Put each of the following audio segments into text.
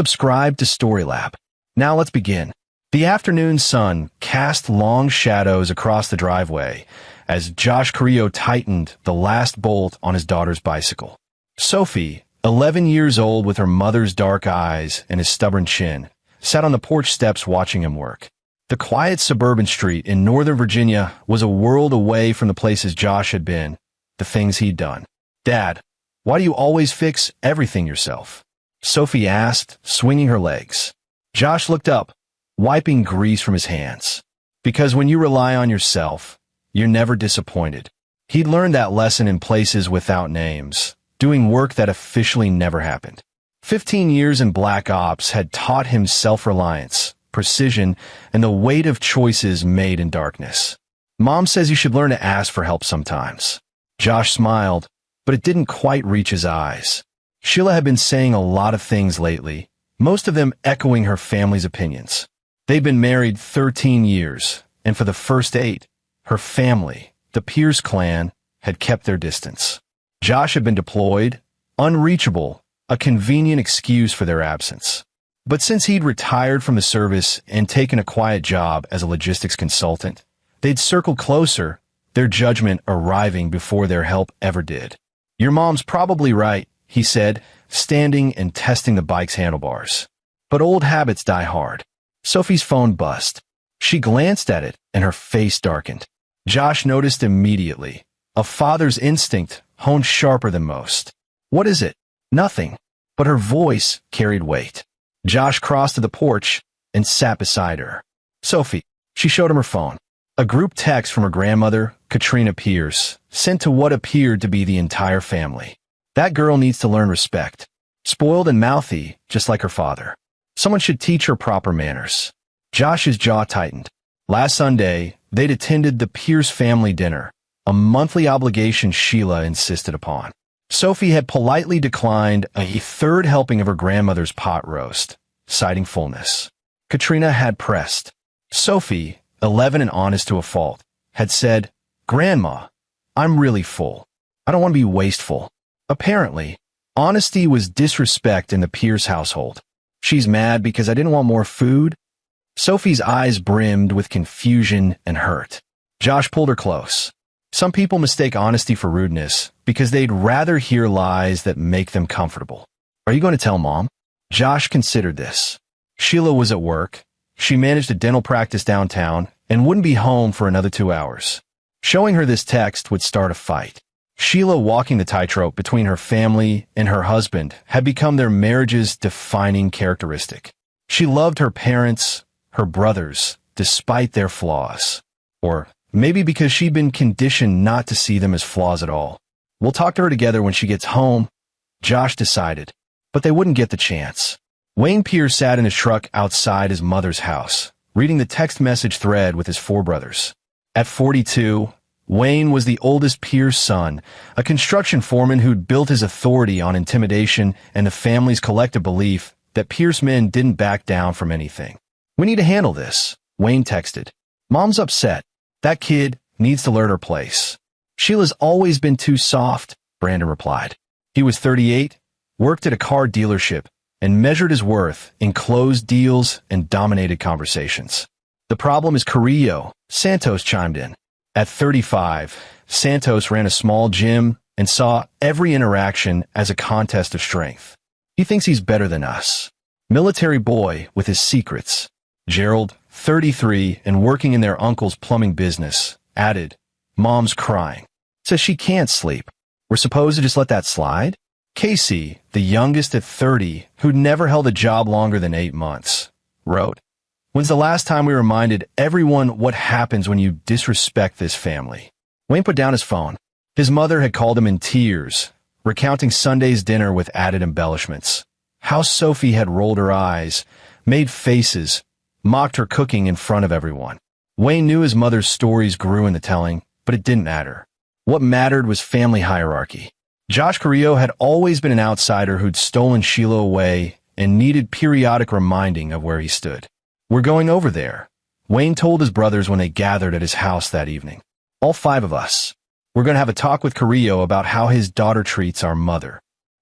subscribe to Storylab. Now let's begin. The afternoon sun cast long shadows across the driveway as Josh Carrillo tightened the last bolt on his daughter's bicycle. Sophie, 11 years old with her mother's dark eyes and his stubborn chin, sat on the porch steps watching him work. The quiet suburban street in Northern Virginia was a world away from the places Josh had been, the things he'd done. "Dad, why do you always fix everything yourself?" Sophie asked, swinging her legs. Josh looked up, wiping grease from his hands. "Because when you rely on yourself, you're never disappointed." He'd learned that lesson in places without names, doing work that officially never happened. 15 years in Black Ops had taught him self-reliance, precision, and the weight of choices made in darkness. "Mom says you should learn to ask for help sometimes." Josh smiled, but it didn't quite reach his eyes. Sheila had been saying a lot of things lately, most of them echoing her family's opinions. They'd been married 13 years, and for the first 8, her family, the Pierce clan, had kept their distance. Josh had been deployed, unreachable, a convenient excuse for their absence. But since he'd retired from the service and taken a quiet job as a logistics consultant, they'd circled closer, their judgment arriving before their help ever did. "Your mom's probably right," he said, standing and testing the bike's handlebars. "But old habits die hard." Sophie's phone buzzed. She glanced at it, and her face darkened. Josh noticed immediately, a father's instinct honed sharper than most. "What is it?" "Nothing." But her voice carried weight. Josh crossed to the porch and sat beside her. "Sophie," she showed him her phone. A group text from her grandmother, Katrina Pierce, sent to what appeared to be the entire family. "That girl needs to learn respect. Spoiled and mouthy, just like her father. Someone should teach her proper manners." Josh's jaw tightened. Last Sunday, they'd attended the Pierce family dinner, a monthly obligation Sheila insisted upon. Sophie had politely declined a third helping of her grandmother's pot roast, citing fullness. Katrina had pressed. Sophie, 11 and honest to a fault, had said, "Grandma, I'm really full. I don't want to be wasteful." Apparently, honesty was disrespect in the Pierce household. "She's mad because I didn't want more food?" Sophie's eyes brimmed with confusion and hurt. Josh pulled her close. "Some people mistake honesty for rudeness because they'd rather hear lies that make them comfortable. Are you going to tell Mom?" Josh considered this. Sheila was at work. She managed a dental practice downtown and wouldn't be home for another 2 hours. Showing her this text would start a fight. Sheila, walking the tightrope between her family and her husband, had become their marriage's defining characteristic. She loved her parents, her brothers, despite their flaws. Or maybe because she'd been conditioned not to see them as flaws at all. "We'll talk to her together when she gets home," Josh decided. But they wouldn't get the chance. Wayne Pierce sat in his truck outside his mother's house, reading the text message thread with his 4 brothers. At 42, Wayne was the oldest Pierce son, a construction foreman who'd built his authority on intimidation and the family's collective belief that Pierce men didn't back down from anything. "We need to handle this," Wayne texted. "Mom's upset. That kid needs to learn her place." "Sheila's always been too soft," Brandon replied. He was 38, worked at a car dealership, and measured his worth in closed deals and dominated conversations. "The problem is Carrillo," Santos chimed in. At 35, Santos ran a small gym and saw every interaction as a contest of strength. "He thinks he's better than us." Military boy with his secrets. Gerald, 33 and working in their uncle's plumbing business, added, "Mom's crying. Says she can't sleep. We're supposed to just let that slide?" Casey, the youngest at 30, who'd never held a job longer than 8 months, wrote, "When's the last time we reminded everyone what happens when you disrespect this family?" Wayne put down his phone. His mother had called him in tears, recounting Sunday's dinner with added embellishments. How Sophie had rolled her eyes, made faces, mocked her cooking in front of everyone. Wayne knew his mother's stories grew in the telling, but it didn't matter. What mattered was family hierarchy. Josh Carrillo had always been an outsider who'd stolen Sheila away and needed periodic reminding of where he stood. "We're going over there," Wayne told his brothers when they gathered at his house that evening. "All 5 of us. We're going to have a talk with Carrillo about how his daughter treats our mother.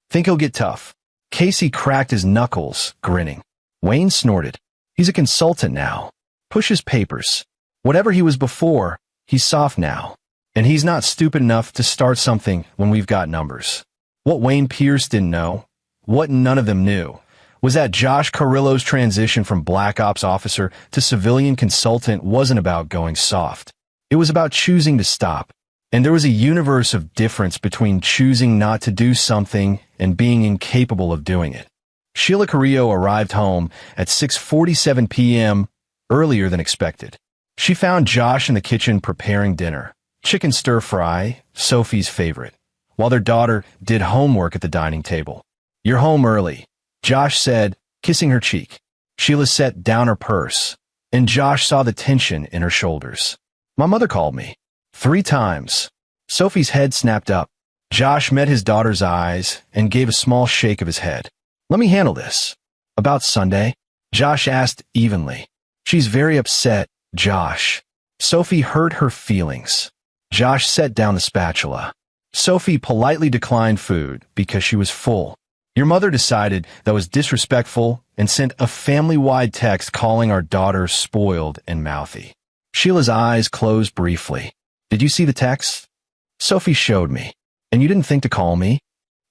Think he'll get tough. Casey cracked his knuckles, grinning. Wayne snorted. He's a consultant now. Push his papers. Whatever he was before, he's soft now. And he's not stupid enough to start something when we've got numbers. What Wayne Pierce didn't know, what none of them knew, was that Josh Carrillo's transition from Black Ops officer to civilian consultant wasn't about going soft. It was about choosing to stop. And there was a universe of difference between choosing not to do something and being incapable of doing it. Sheila Carrillo arrived home at 6:47 p.m., earlier than expected. She found Josh in the kitchen preparing dinner, chicken stir-fry, Sophie's favorite, while their daughter did homework at the dining table. "You're home early," Josh said, kissing her cheek. Sheila set down her purse, and Josh saw the tension in her shoulders. "My mother called me. 3 times. Sophie's head snapped up. Josh met his daughter's eyes and gave a small shake of his head. "Let me handle this." "About Sunday?" Josh asked evenly. "She's very upset, Josh." Sophie hurt her feelings. Josh set down the spatula. Sophie politely declined food because she was full. "Your mother decided that was disrespectful and sent a family-wide text calling our daughter spoiled and mouthy." Sheila's eyes closed briefly. "Did you see the text?" "Sophie showed me. And you didn't think to call me?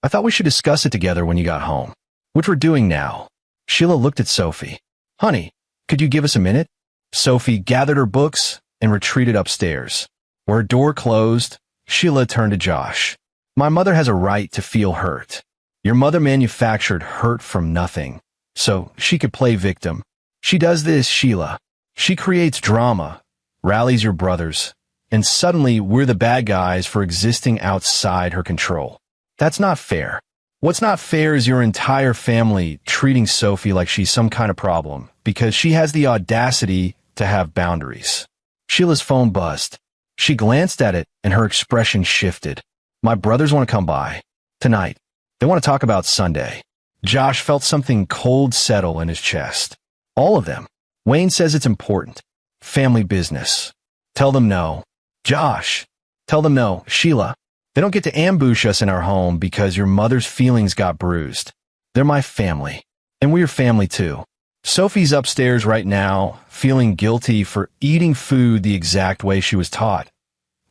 I thought we should discuss it together when you got home. Which we're doing now." Sheila looked at Sophie. "Honey, could you give us a minute?" Sophie gathered her books and retreated upstairs. Where her door closed, Sheila turned to Josh. "My mother has a right to feel hurt. Your mother manufactured hurt from nothing, so she could play victim. She does this, Sheila. She creates drama, rallies your brothers, and suddenly we're the bad guys for existing outside her control. That's not fair. What's not fair is your entire family treating Sophie like she's some kind of problem because she has the audacity to have boundaries." Sheila's phone buzzed. She glanced at it and her expression shifted. "My brothers want to come by. Tonight. They want to talk about Sunday." Josh felt something cold settle in his chest. "All of them. Wayne says it's important. Family business. Tell them no." "Josh, tell them no, Sheila. They don't get to ambush us in our home because your mother's feelings got bruised. They're my family. And we're family too." Sophie's upstairs right now, feeling guilty for eating food the exact way she was taught.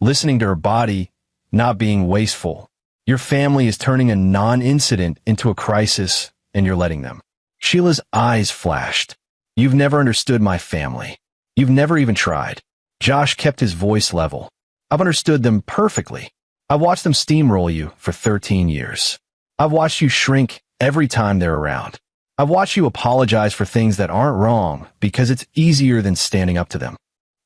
Listening to her body, not being wasteful. Your family is turning a non-incident into a crisis, and you're letting them. Sheila's eyes flashed. "You've never understood my family. You've never even tried." Josh kept his voice level. "I've understood them perfectly. I've watched them steamroll you for 13 years. I've watched you shrink every time they're around. I've watched you apologize for things that aren't wrong because it's easier than standing up to them."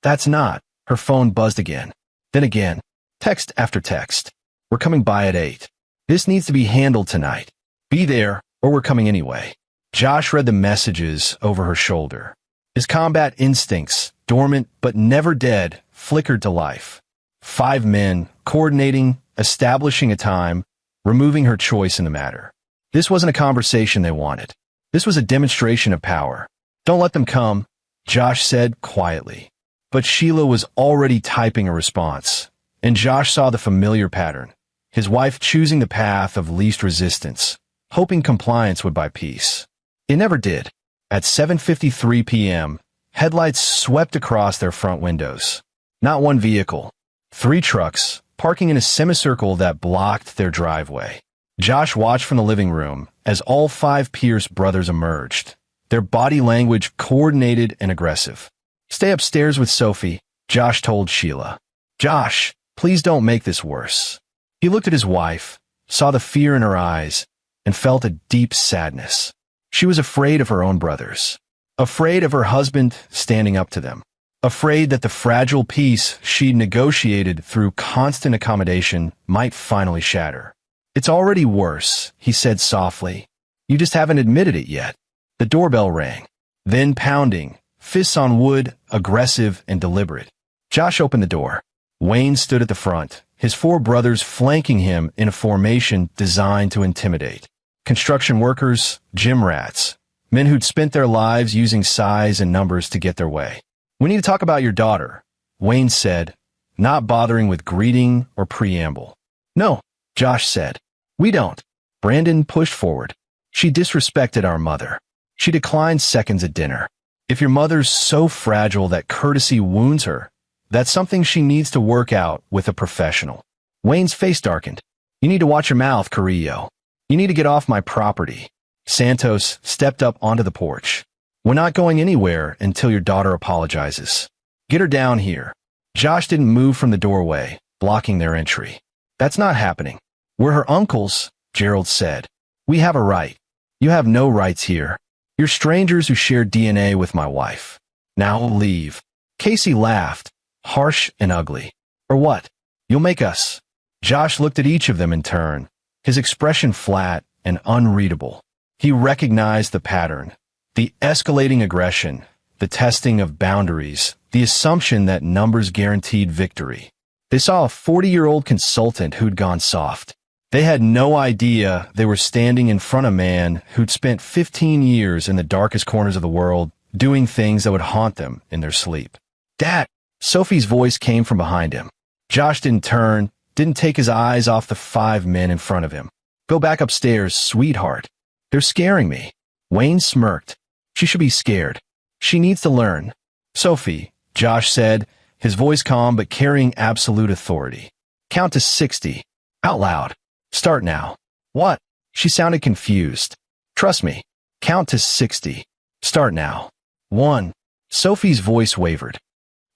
"That's not." Her phone buzzed again. Then again. Text after text. "We're coming by at 8. This needs to be handled tonight. Be there, or we're coming anyway." Josh read the messages over her shoulder. His combat instincts, dormant but never dead, flickered to life. 5 men, coordinating, establishing a time, removing her choice in the matter. This wasn't a conversation they wanted. This was a demonstration of power. "Don't let them come," Josh said quietly. But Sheila was already typing a response, and Josh saw the familiar pattern. His wife choosing the path of least resistance, hoping compliance would buy peace. It never did. At 7:53 p.m., headlights swept across their front windows. Not one vehicle. 3 trucks, parking in a semicircle that blocked their driveway. Josh watched from the living room as all 5 Pierce brothers emerged, their body language coordinated and aggressive. "Stay upstairs with Sophie," Josh told Sheila. "Josh, please don't make this worse." He looked at his wife, saw the fear in her eyes, and felt a deep sadness. She was afraid of her own brothers, afraid of her husband standing up to them, afraid that the fragile peace she'd negotiated through constant accommodation might finally shatter. "It's already worse," he said softly. "You just haven't admitted it yet." The doorbell rang, then pounding, fists on wood, aggressive and deliberate. Josh opened the door. Wayne stood at the front, his 4 brothers flanking him in a formation designed to intimidate. Construction workers, gym rats, men who'd spent their lives using size and numbers to get their way. "We need to talk about your daughter," Wayne said, not bothering with greeting or preamble. "No," Josh said. "We don't." Brandon pushed forward. She disrespected our mother. She declined seconds at dinner. If your mother's so fragile that courtesy wounds her, that's something she needs to work out with a professional. Wayne's face darkened. You need to watch your mouth, Carrillo. You need to get off my property. Santos stepped up onto the porch. We're not going anywhere until your daughter apologizes. Get her down here. Josh didn't move from the doorway, blocking their entry. That's not happening. We're her uncles, Gerald said. We have a right. You have no rights here. You're strangers who share DNA with my wife. Now leave. Casey laughed, harsh and ugly. Or what? You'll make us. Josh looked at each of them in turn, his expression flat and unreadable. He recognized the pattern, the escalating aggression, the testing of boundaries, the assumption that numbers guaranteed victory. They saw a 40-year-old consultant who'd gone soft. They had no idea they were standing in front of a man who'd spent 15 years in the darkest corners of the world doing things that would haunt them in their sleep. Dad! Sophie's voice came from behind him. Josh didn't turn, didn't take his eyes off the 5 men in front of him. Go back upstairs, sweetheart. They're scaring me. Wayne smirked. She should be scared. She needs to learn. Sophie, Josh said, his voice calm but carrying absolute authority. Count to 60. Out loud. Start now. What? She sounded confused. Trust me. Count to 60. Start now. 1. Sophie's voice wavered.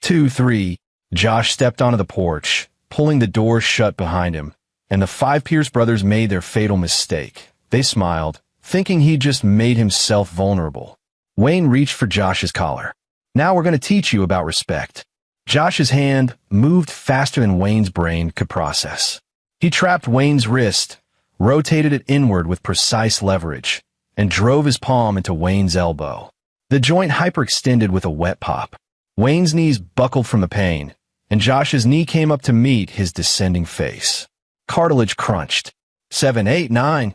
2, 3. Josh stepped onto the porch, pulling the door shut behind him, and the 5 Pierce brothers made their fatal mistake. They smiled, thinking he just made himself vulnerable. Wayne reached for Josh's collar. Now we're going to teach you about respect. Josh's hand moved faster than Wayne's brain could process. He trapped Wayne's wrist, rotated it inward with precise leverage, and drove his palm into Wayne's elbow. The joint hyperextended with a wet pop. Wayne's knees buckled from the pain, and Josh's knee came up to meet his descending face. Cartilage crunched. 7, 8, 9.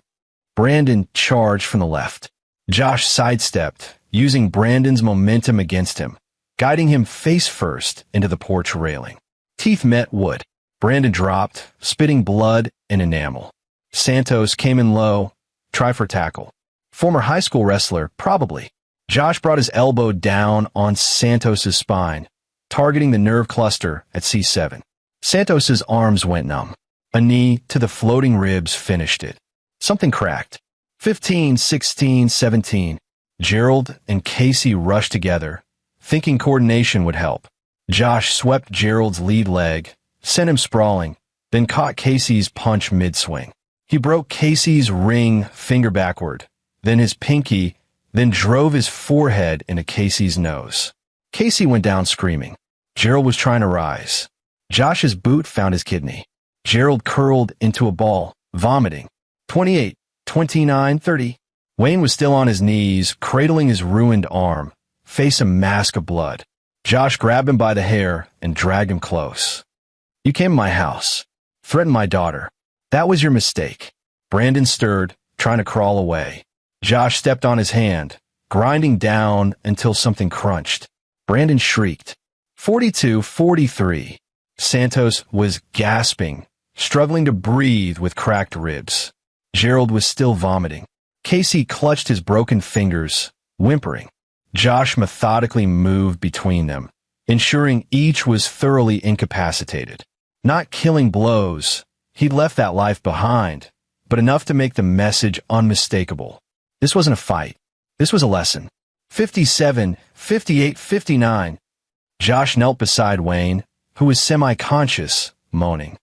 Brandon charged from the left. Josh sidestepped, using Brandon's momentum against him, guiding him face first into the porch railing. Teeth met wood. Brandon dropped, spitting blood and enamel. Santos came in low, try for tackle. Former high school wrestler, probably. Josh brought his elbow down on Santos's spine, targeting the nerve cluster at C7. Santos's arms went numb. A knee to the floating ribs finished it. Something cracked. 15, 16, 17. Gerald and Casey rushed together, thinking coordination would help. Josh swept Gerald's lead leg, sent him sprawling, then caught Casey's punch mid-swing. He broke Casey's ring finger backward, then his pinky, then drove his forehead into Casey's nose. Casey went down screaming. Gerald was trying to rise. Josh's boot found his kidney. Gerald curled into a ball, vomiting. 28, 29, 30. Wayne was still on his knees, cradling his ruined arm, face a mask of blood. Josh grabbed him by the hair and dragged him close. You came to my house, threatened my daughter. That was your mistake. Brandon stirred, trying to crawl away. Josh stepped on his hand, grinding down until something crunched. Brandon shrieked. 42, 43. Santos was gasping, struggling to breathe with cracked ribs. Gerald was still vomiting. Casey clutched his broken fingers, whimpering. Josh methodically moved between them, ensuring each was thoroughly incapacitated. Not killing blows, he'd left that life behind, but enough to make the message unmistakable. This wasn't a fight. This was a lesson. 57, 58, 59. Josh knelt beside Wayne, who was semi-conscious, moaning.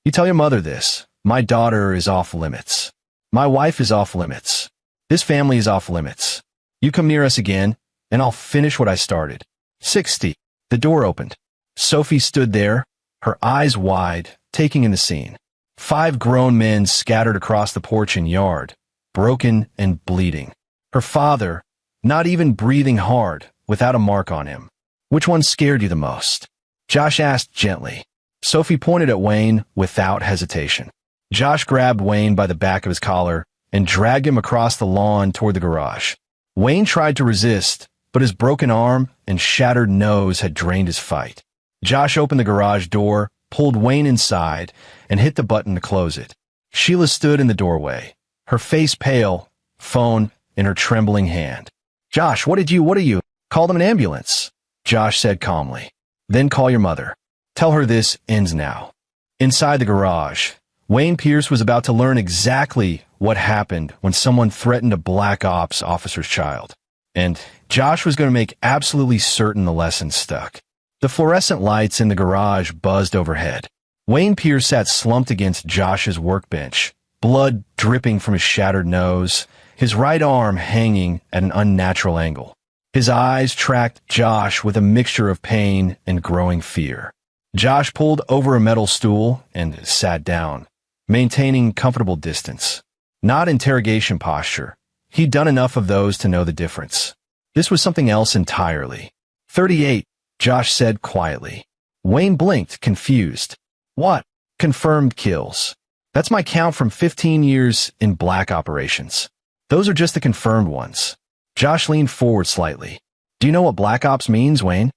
You tell your mother this. My daughter is off limits. My wife is off limits. This family is off limits. You come near us again, and I'll finish what I started. 60. The door opened. Sophie stood there, her eyes wide, taking in the scene. 5 grown men scattered across the porch and yard, broken and bleeding. Her father, not even breathing hard, without a mark on him. Which one scared you the most? Josh asked gently. Sophie pointed at Wayne without hesitation. Josh grabbed Wayne by the back of his collar and dragged him across the lawn toward the garage. Wayne tried to resist, but his broken arm and shattered nose had drained his fight. Josh opened the garage door, pulled Wayne inside, and hit the button to close it. Sheila stood in the doorway, her face pale, phone in her trembling hand. Josh, what are you? Call them an ambulance, Josh said calmly. Then call your mother. Tell her this ends now. Inside the garage, Wayne Pierce was about to learn exactly what happened when someone threatened a Black Ops officer's child. And Josh was going to make absolutely certain the lesson stuck. The fluorescent lights in the garage buzzed overhead. Wayne Pierce sat slumped against Josh's workbench, blood dripping from his shattered nose, his right arm hanging at an unnatural angle. His eyes tracked Josh with a mixture of pain and growing fear. Josh pulled over a metal stool and sat down, maintaining comfortable distance. Not interrogation posture. He'd done enough of those to know the difference. This was something else entirely. 38, Josh said quietly. Wayne blinked, confused. What? Confirmed kills. That's my count from 15 years in black operations. Those are just the confirmed ones. Josh leaned forward slightly. Do you know what Black Ops means, Wayne?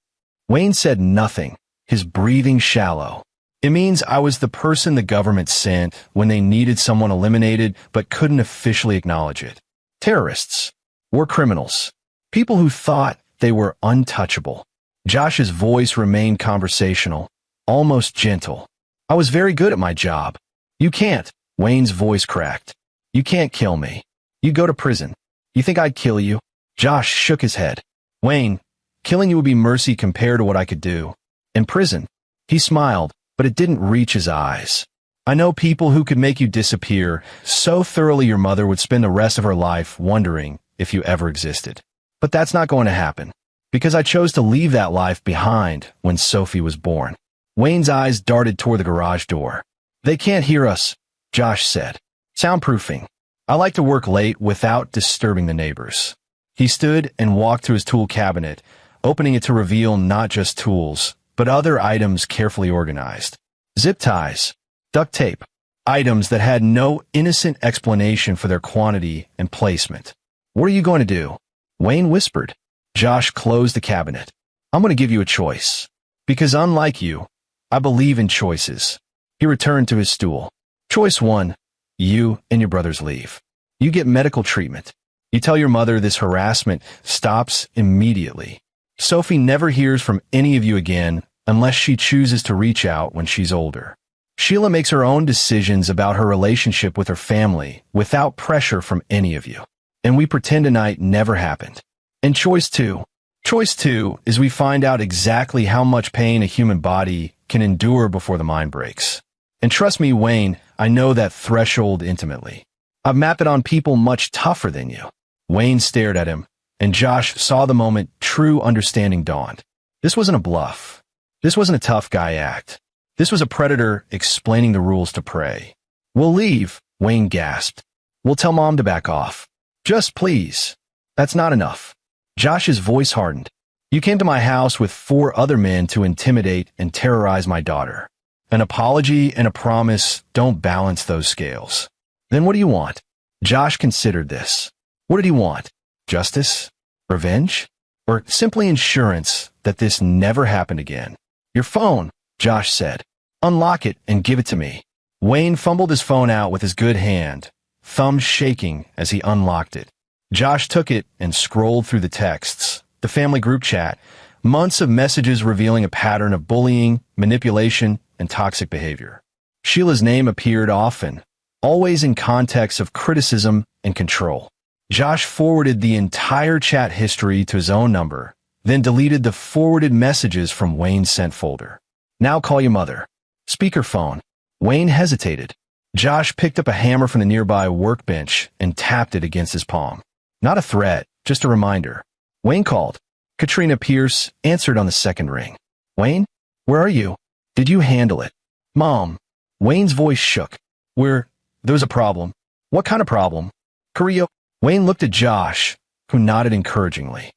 Wayne said nothing, his breathing shallow. It means I was the person the government sent when they needed someone eliminated but couldn't officially acknowledge it. Terrorists. War criminals. People who thought they were untouchable. Josh's voice remained conversational, almost gentle. I was very good at my job. You can't. Wayne's voice cracked. You can't kill me. You go to prison. You think I'd kill you? Josh shook his head. Wayne, killing you would be mercy compared to what I could do. In prison. He smiled, but it didn't reach his eyes. I know people who could make you disappear so thoroughly your mother would spend the rest of her life wondering if you ever existed. But that's not going to happen, because I chose to leave that life behind when Sophie was born. Wayne's eyes darted toward the garage door. They can't hear us, Josh said. Soundproofing. I like to work late without disturbing the neighbors. He stood and walked to his tool cabinet, opening it to reveal not just tools, but other items carefully organized. Zip ties, duct tape, items that had no innocent explanation for their quantity and placement. What are you going to do? Wayne whispered. Josh closed the cabinet. I'm going to give you a choice. Because unlike you, I believe in choices. He returned to his stool. Choice 1. You and your brothers leave. You get medical treatment. You tell your mother this harassment stops immediately. Sophie never hears from any of you again unless she chooses to reach out when she's older. Sheila makes her own decisions about her relationship with her family without pressure from any of you. And we pretend tonight never happened. And choice 2. Choice 2 is we find out exactly how much pain a human body can endure before the mind breaks. And trust me, Wayne, I know that threshold intimately. I've mapped it on people much tougher than you. Wayne stared at him, and Josh saw the moment true understanding dawned. This wasn't a bluff. This wasn't a tough guy act. This was a predator explaining the rules to prey. We'll leave, Wayne gasped. We'll tell Mom to back off. Just please. That's not enough. Josh's voice hardened. You came to my house with 4 other men to intimidate and terrorize my daughter. An apology and a promise don't balance those scales. Then what do you want? Josh considered this. What did he want? Justice? Revenge? Or simply insurance that this never happened again? Your phone, Josh said. Unlock it and give it to me. Wayne fumbled his phone out with his good hand, thumb shaking as he unlocked it. Josh took it and scrolled through the texts, the family group chat, months of messages revealing a pattern of bullying, manipulation, and toxic behavior. Sheila's name appeared often, always in context of criticism and control. Josh forwarded the entire chat history to his own number, then deleted the forwarded messages from Wayne's sent folder. Now call your mother. Speakerphone. Wayne hesitated. Josh picked up a hammer from the nearby workbench and tapped it against his palm. Not a threat, just a reminder. Wayne called. Katrina Pierce answered on the second ring. Wayne? Where are you? Did you handle it? Mom. Wayne's voice shook. There's a problem. What kind of problem? Carrillo. Wayne looked at Josh, who nodded encouragingly.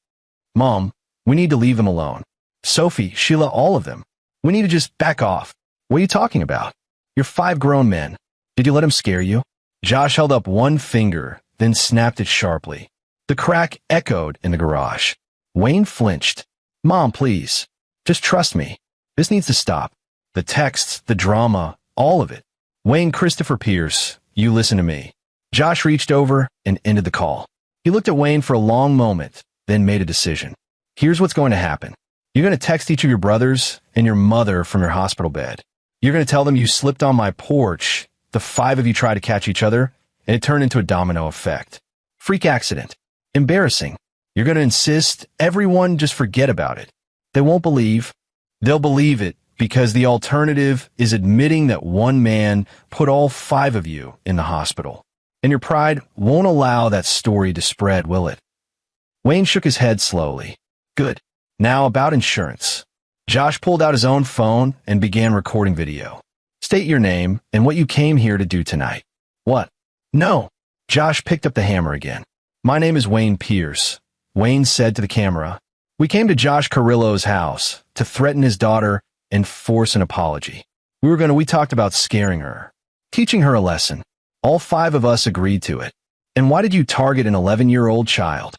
Mom, we need to leave them alone. Sophie, Sheila, all of them. We need to just back off. What are you talking about? You're 5 grown men. Did you let him scare you? Josh held up one finger, then snapped it sharply. The crack echoed in the garage. Wayne flinched. Mom, please. Just trust me. This needs to stop. The texts, the drama, all of it. Wayne Christopher Pierce, you listen to me. Josh reached over and ended the call. He looked at Wayne for a long moment, then made a decision. Here's what's going to happen. You're going to text each of your brothers and your mother from your hospital bed. You're going to tell them you slipped on my porch, the 5 of you tried to catch each other, and it turned into a domino effect. Freak accident. Embarrassing. You're going to insist everyone just forget about it. They won't believe. They'll believe it because the alternative is admitting that one man put all 5 of you in the hospital. And your pride won't allow that story to spread, will it? Wayne shook his head slowly. Good. Now about insurance. Josh pulled out his own phone and began recording video. State your name and what you came here to do tonight. What? No. Josh picked up the hammer again. My name is Wayne Pierce. Wayne said to the camera. We came to Josh Carrillo's house to threaten his daughter and force an apology. We talked about scaring her, teaching her a lesson. All 5 of us agreed to it. And why did you target an 11-year-old child?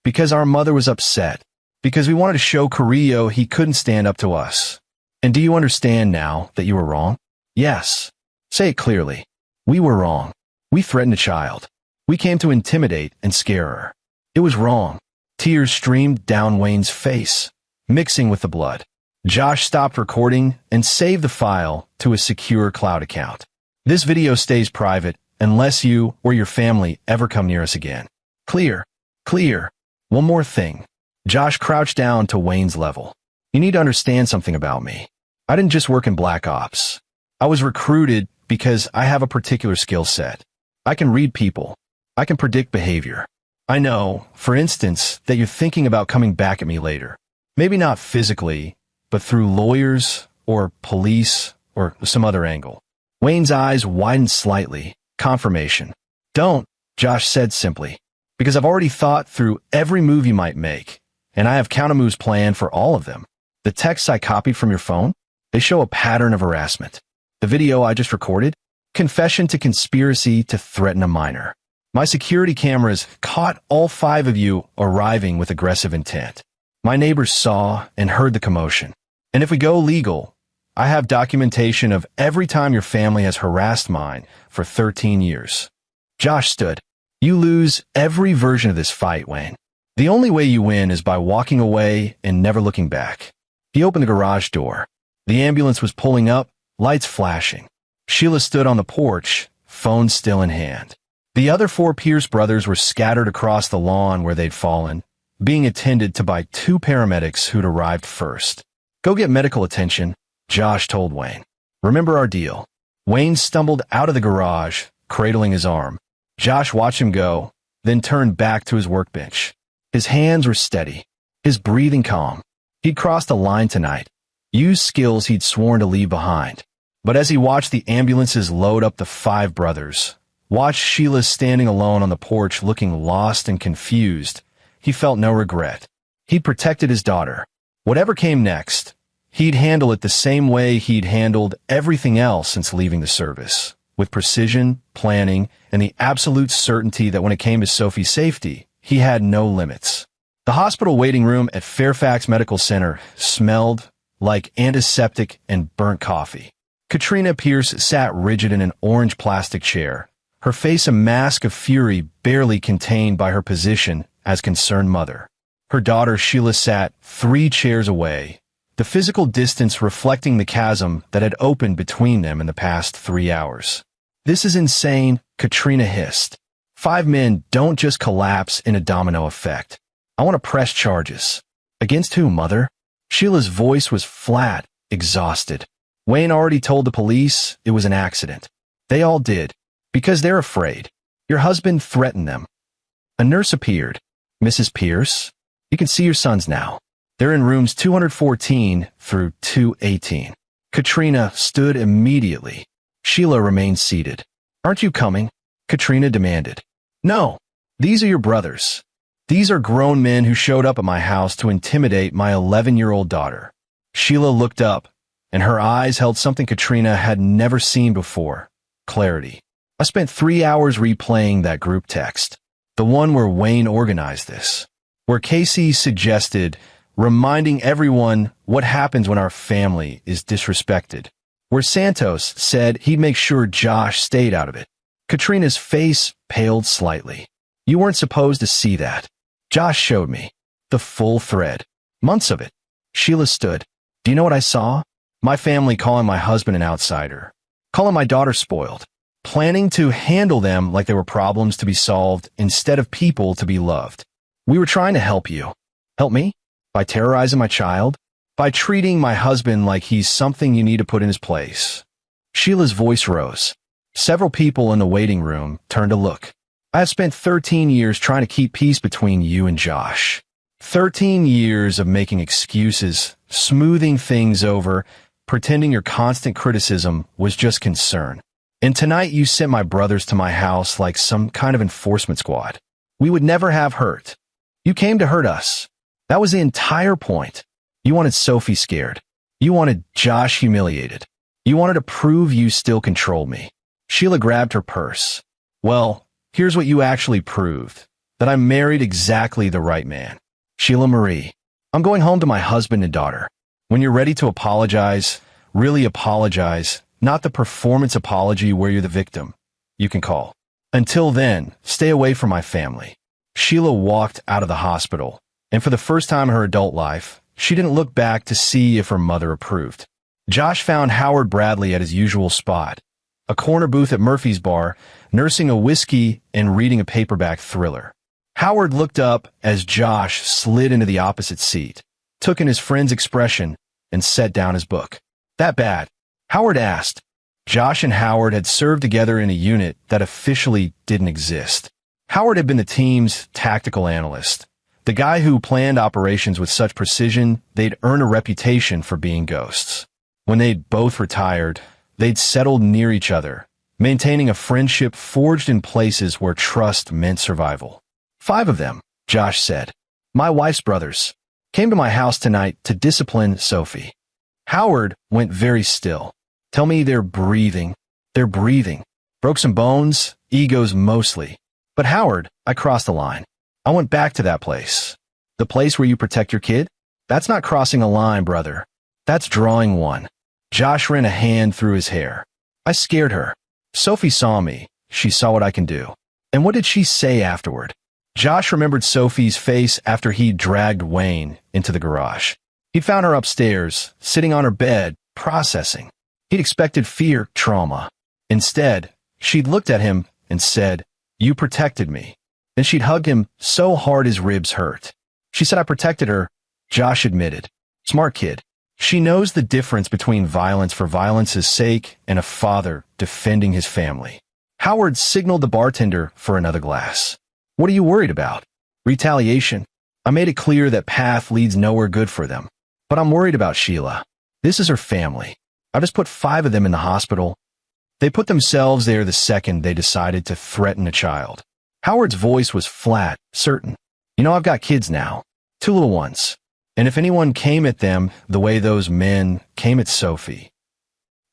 Because our mother was upset. Because we wanted to show Carrillo he couldn't stand up to us. And do you understand now that you were wrong? Yes. Say it clearly. We were wrong. We threatened a child. We came to intimidate and scare her. It was wrong. Tears streamed down Wayne's face, mixing with the blood. Josh stopped recording and saved the file to a secure cloud account. This video stays private unless you or your family ever come near us again. Clear. Clear. One more thing. Josh crouched down to Wayne's level. You need to understand something about me. I didn't just work in Black Ops. I was recruited because I have a particular skill set. I can read people. I can predict behavior. I know, for instance, that you're thinking about coming back at me later. Maybe not physically, but through lawyers or police or some other angle. Wayne's eyes widened slightly. Confirmation. Don't, Josh said simply, because I've already thought through every move you might make, and I have countermoves planned for all of them. The texts I copied from your phone, they show a pattern of harassment. The video I just recorded, confession to conspiracy to threaten a minor. My security cameras caught all 5 of you arriving with aggressive intent. My neighbors saw and heard the commotion. And if we go legal, I have documentation of every time your family has harassed mine for 13 years. Josh stood. You lose every version of this fight, Wayne. The only way you win is by walking away and never looking back. He opened the garage door. The ambulance was pulling up, lights flashing. Sheila stood on the porch, phone still in hand. The other 4 Pierce brothers were scattered across the lawn where they'd fallen, being attended to by 2 paramedics who'd arrived first. Go get medical attention, Josh told Wayne. Remember our deal. Wayne stumbled out of the garage, cradling his arm. Josh watched him go, then turned back to his workbench. His hands were steady, his breathing calm. He'd crossed a line tonight, used skills he'd sworn to leave behind. But as he watched the ambulances load up the 5 brothers, watched Sheila standing alone on the porch looking lost and confused, he felt no regret. He'd protected his daughter. Whatever came next, he'd handle it the same way he'd handled everything else since leaving the service, with precision, planning, and the absolute certainty that when it came to Sophie's safety, he had no limits. The hospital waiting room at Fairfax Medical Center smelled like antiseptic and burnt coffee. Katrina Pierce sat rigid in an orange plastic chair, her face a mask of fury barely contained by her position as concerned mother. Her daughter Sheila sat 3 chairs away, the physical distance reflecting the chasm that had opened between them in the past 3 hours. This is insane, Katrina hissed. 5 men don't just collapse in a domino effect. I want to press charges. Against who, mother? Sheila's voice was flat, exhausted. Wayne already told the police it was an accident. They all did. Because they're afraid. Your husband threatened them. A nurse appeared. Mrs. Pierce, you can see your sons now. They're in rooms 214 through 218. Katrina stood immediately. Sheila remained seated. Aren't you coming? Katrina demanded. No, these are your brothers. These are grown men who showed up at my house to intimidate my 11-year-old daughter. Sheila looked up, and her eyes held something Katrina had never seen before. Clarity. I spent 3 hours replaying that group text. The one where Wayne organized this. Where Casey suggested reminding everyone what happens when our family is disrespected. Where Santos said he'd make sure Josh stayed out of it. Katrina's face paled slightly. You weren't supposed to see that. Josh showed me. The full thread. Months of it. Sheila stood. Do you know what I saw? My family calling my husband an outsider. Calling my daughter spoiled. Planning to handle them like they were problems to be solved instead of people to be loved. We were trying to help you. Help me? By terrorizing my child? By treating my husband like he's something you need to put in his place. Sheila's voice rose. Several people in the waiting room turned to look. I have spent 13 years trying to keep peace between you and Josh. 13 years of making excuses, smoothing things over, pretending your constant criticism was just concern. And tonight you sent my brothers to my house like some kind of enforcement squad. We would never have hurt. You came to hurt us. That was the entire point. You wanted Sophie scared. You wanted Josh humiliated. You wanted to prove you still controlled me. Sheila grabbed her purse. Well, here's what you actually proved. That I married exactly the right man. Sheila Marie, I'm going home to my husband and daughter. When you're ready to apologize, really apologize, not the performance apology where you're the victim, you can call. Until then, stay away from my family. Sheila walked out of the hospital, and for the first time in her adult life, she didn't look back to see if her mother approved. Josh found Howard Bradley at his usual spot, a corner booth at Murphy's Bar, nursing a whiskey and reading a paperback thriller. Howard looked up as Josh slid into the opposite seat, took in his friend's expression, and set down his book. That bad? Howard asked. Josh and Howard had served together in a unit that officially didn't exist. Howard had been the team's tactical analyst, the guy who planned operations with such precision they'd earn a reputation for being ghosts. When they'd both retired, they'd settled near each other, maintaining a friendship forged in places where trust meant survival. 5 of them, Josh said. My wife's brothers. Came to my house tonight to discipline Sophie. Howard went very still. Tell me they're breathing. They're breathing. Broke some bones, egos mostly. But Howard, I crossed the line. I went back to that place. The place where you protect your kid? That's not crossing a line, brother. That's drawing one. Josh ran a hand through his hair. I scared her. Sophie saw me. She saw what I can do. And what did she say afterward? Josh remembered Sophie's face after he'd dragged Wayne into the garage. He'd found her upstairs, sitting on her bed, processing. He'd expected fear, trauma. Instead, she'd looked at him and said, "You protected me." Then she'd hugged him so hard his ribs hurt. She said I protected her, Josh admitted. Smart kid. She knows the difference between violence for violence's sake and a father defending his family. Howard signaled the bartender for another glass. What are you worried about? Retaliation. I made it clear that path leads nowhere good for them. But I'm worried about Sheila. This is her family. I just put 5 of them in the hospital. They put themselves there the second they decided to threaten a child. Howard's voice was flat, certain. You know, I've got kids now. 2 little ones. And if anyone came at them the way those men came at Sophie.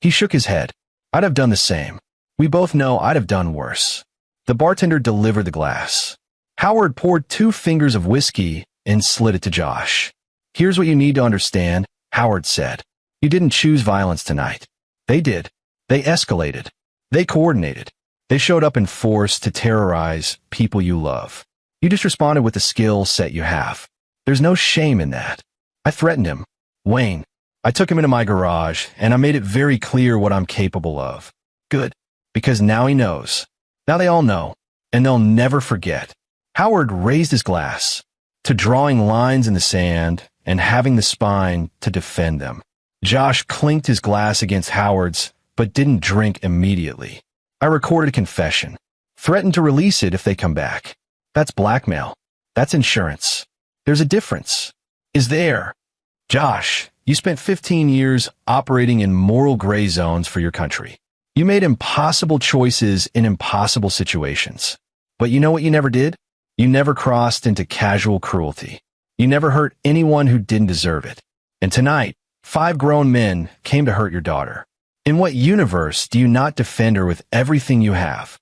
He shook his head. I'd have done the same. We both know I'd have done worse. The bartender delivered the glass. Howard poured 2 fingers of whiskey and slid it to Josh. Here's what you need to understand, Howard said. You didn't choose violence tonight. They did. They escalated. They coordinated. They showed up in force to terrorize people you love. You just responded with the skill set you have. There's no shame in that. I threatened him. Wayne. I took him into my garage, and I made it very clear what I'm capable of. Good. Because now he knows. Now they all know. And they'll never forget. Howard raised his glass to drawing lines in the sand and having the spine to defend them. Josh clinked his glass against Howard's, but didn't drink immediately. I recorded a confession. Threatened to release it if they come back. That's blackmail. That's insurance. There's a difference. Is there? Josh, you spent 15 years operating in moral gray zones for your country. You made impossible choices in impossible situations. But you know what you never did? You never crossed into casual cruelty. You never hurt anyone who didn't deserve it. And tonight, 5 grown men came to hurt your daughter. In what universe do you not defend her with everything you have?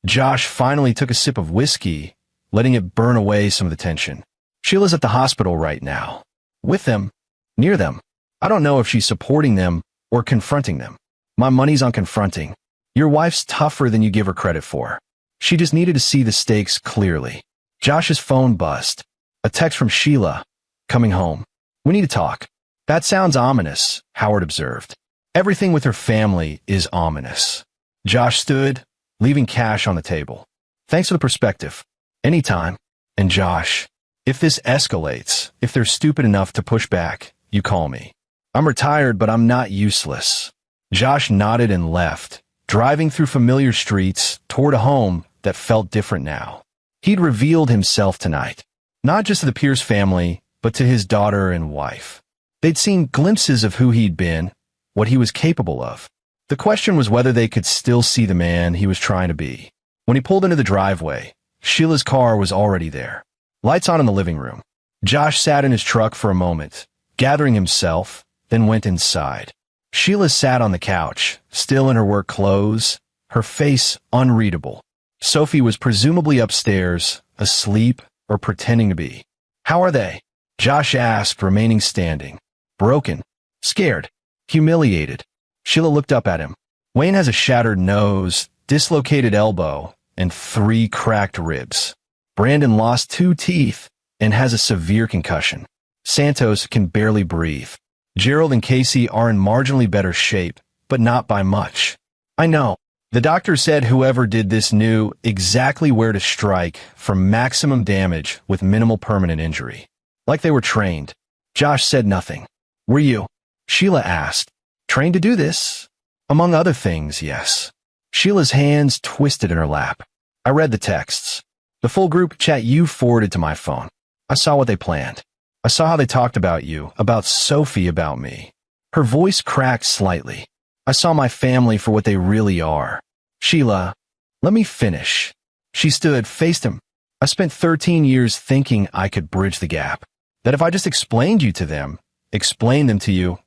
Josh finally took a sip of whiskey, letting it burn away some of the tension. Sheila's at the hospital right now. With them. Near them. I don't know if she's supporting them or confronting them. My money's on confronting. Your wife's tougher than you give her credit for. She just needed to see the stakes clearly. Josh's phone buzzed. A text from Sheila. Coming home. We need to talk. That sounds ominous, Howard observed. Everything with her family is ominous. Josh stood, leaving cash on the table. Thanks for the perspective. Anytime. And Josh, if this escalates, if they're stupid enough to push back, you call me. I'm retired, but I'm not useless. Josh nodded and left, driving through familiar streets toward a home that felt different now. He'd revealed himself tonight, not just to the Pierce family, but to his daughter and wife. They'd seen glimpses of who he'd been, what he was capable of. The question was whether they could still see the man he was trying to be. When he pulled into the driveway, Sheila's car was already there. Lights on in the living room. Josh sat in his truck for a moment, gathering himself, then went inside. Sheila sat on the couch, still in her work clothes, her face unreadable. Sophie was presumably upstairs, asleep or pretending to be. How are they? Josh asked, remaining standing. Broken. Scared. Humiliated. Sheila looked up at him. Wayne has a shattered nose, dislocated elbow, and 3 cracked ribs. Brandon lost 2 teeth and has a severe concussion. Santos can barely breathe. Gerald and Casey are in marginally better shape, but not by much. I know. The doctor said whoever did this knew exactly where to strike for maximum damage with minimal permanent injury. Like they were trained. Josh said nothing. Were you? Sheila asked. Trained to do this? Among other things, yes. Sheila's hands twisted in her lap. I read the texts. The full group chat you forwarded to my phone. I saw what they planned. I saw how they talked about you, about Sophie, about me. Her voice cracked slightly. I saw my family for what they really are. Sheila, let me finish. She stood, faced him. I spent 13 years thinking I could bridge the gap. That if I just explained you to them, explained them to you,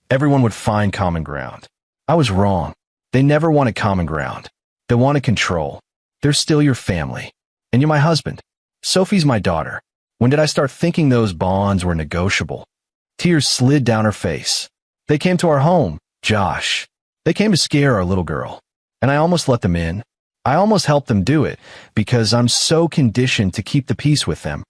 everyone would find common ground. I was wrong. They never wanted common ground. They wanted control. They're still your family. And you're my husband. Sophie's my daughter. When did I start thinking those bonds were negotiable? Tears slid down her face. They came to our home, Josh. They came to scare our little girl. And I almost let them in. I almost helped them do it because I'm so conditioned to keep the peace with them.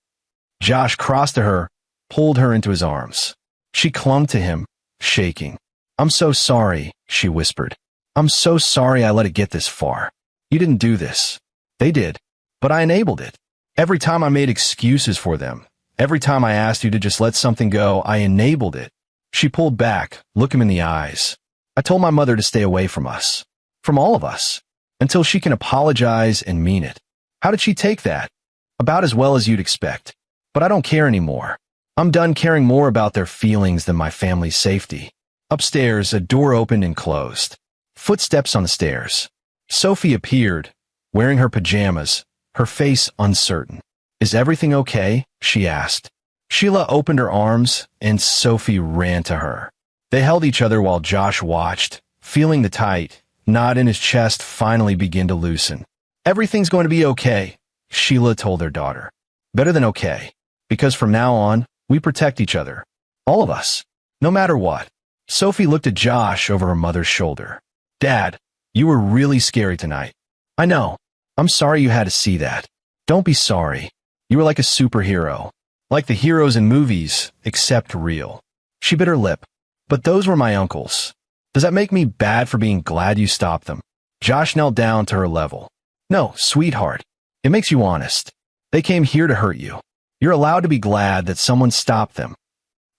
Josh crossed to her, pulled her into his arms. She clung to him, shaking. I'm so sorry, she whispered. I'm so sorry I let it get this far. You didn't do this. They did. But I enabled it. Every time I made excuses for them, every time I asked you to just let something go, I enabled it. She pulled back, looked him in the eyes. I told my mother to stay away from us. From all of us. Until she can apologize and mean it. How did she take that? About as well as you'd expect. But I don't care anymore. I'm done caring more about their feelings than my family's safety. Upstairs, a door opened and closed. Footsteps on the stairs. Sophie appeared, wearing her pajamas, her face uncertain. Is everything okay? She asked. Sheila opened her arms, and Sophie ran to her. They held each other while Josh watched, feeling the tight knot in his chest finally begin to loosen. Everything's going to be okay, Sheila told their daughter. Better than okay. Because from now on, we protect each other. All of us. No matter what. Sophie looked at Josh over her mother's shoulder. Dad, you were really scary tonight. I know. I'm sorry you had to see that. Don't be sorry. You were like a superhero. Like the heroes in movies, except real. She bit her lip. But those were my uncles. Does that make me bad for being glad you stopped them? Josh knelt down to her level. No, sweetheart. It makes you honest. They came here to hurt you. You're allowed to be glad that someone stopped them.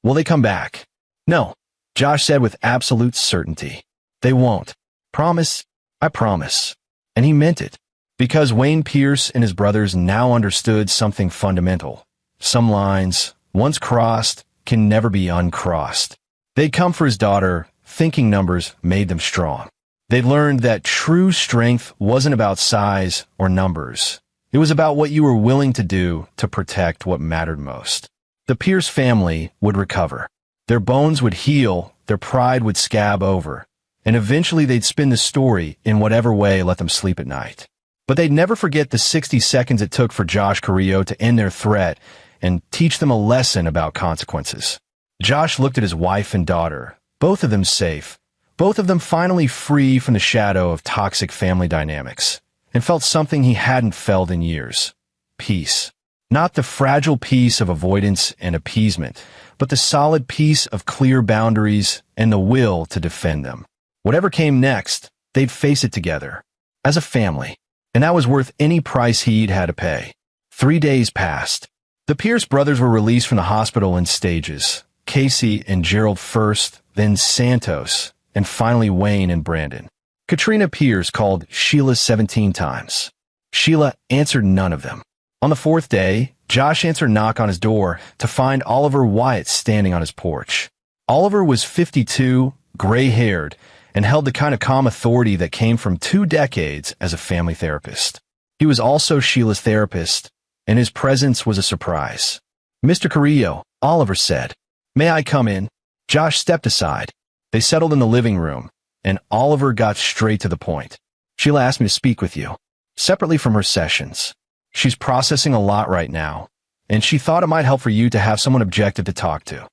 Will they come back? No, Josh said with absolute certainty. They won't. Promise? I promise. And he meant it. Because Wayne Pierce and his brothers now understood something fundamental. Some lines, once crossed, can never be uncrossed. They'd come for his daughter, thinking numbers made them strong. They'd learned that true strength wasn't about size or numbers. It was about what you were willing to do to protect what mattered most. The Pierce family would recover. Their bones would heal, their pride would scab over, and eventually they'd spin the story in whatever way let them sleep at night. But they'd never forget the 60 seconds it took for Josh Carrillo to end their threat and teach them a lesson about consequences. Josh looked at his wife and daughter, both of them safe, Both of them finally free from the shadow of toxic family dynamics, and felt something he hadn't felt in years. Peace. Not the fragile peace of avoidance and appeasement, but the solid peace of clear boundaries and the will to defend them. Whatever came next, they'd face it together, as a family, and that was worth any price he'd had to pay. 3 days passed. The Pierce brothers were released from the hospital in stages. Casey and Gerald first, then Santos, and finally Wayne and Brandon. Katrina Pierce called Sheila 17 times. Sheila answered none of them. On the 4th day, Josh answered a knock on his door to find Oliver Wyatt standing on his porch. Oliver was 52, gray-haired, and held the kind of calm authority that came from 2 decades as a family therapist. He was also Sheila's therapist, and his presence was a surprise. "Mr. Carrillo," Oliver said. "May I come in?" Josh stepped aside. They settled in the living room, and Oliver got straight to the point. "Sheila asked me to speak with you, separately from her sessions. She's processing a lot right now, and she thought it might help for you to have someone objective to talk to."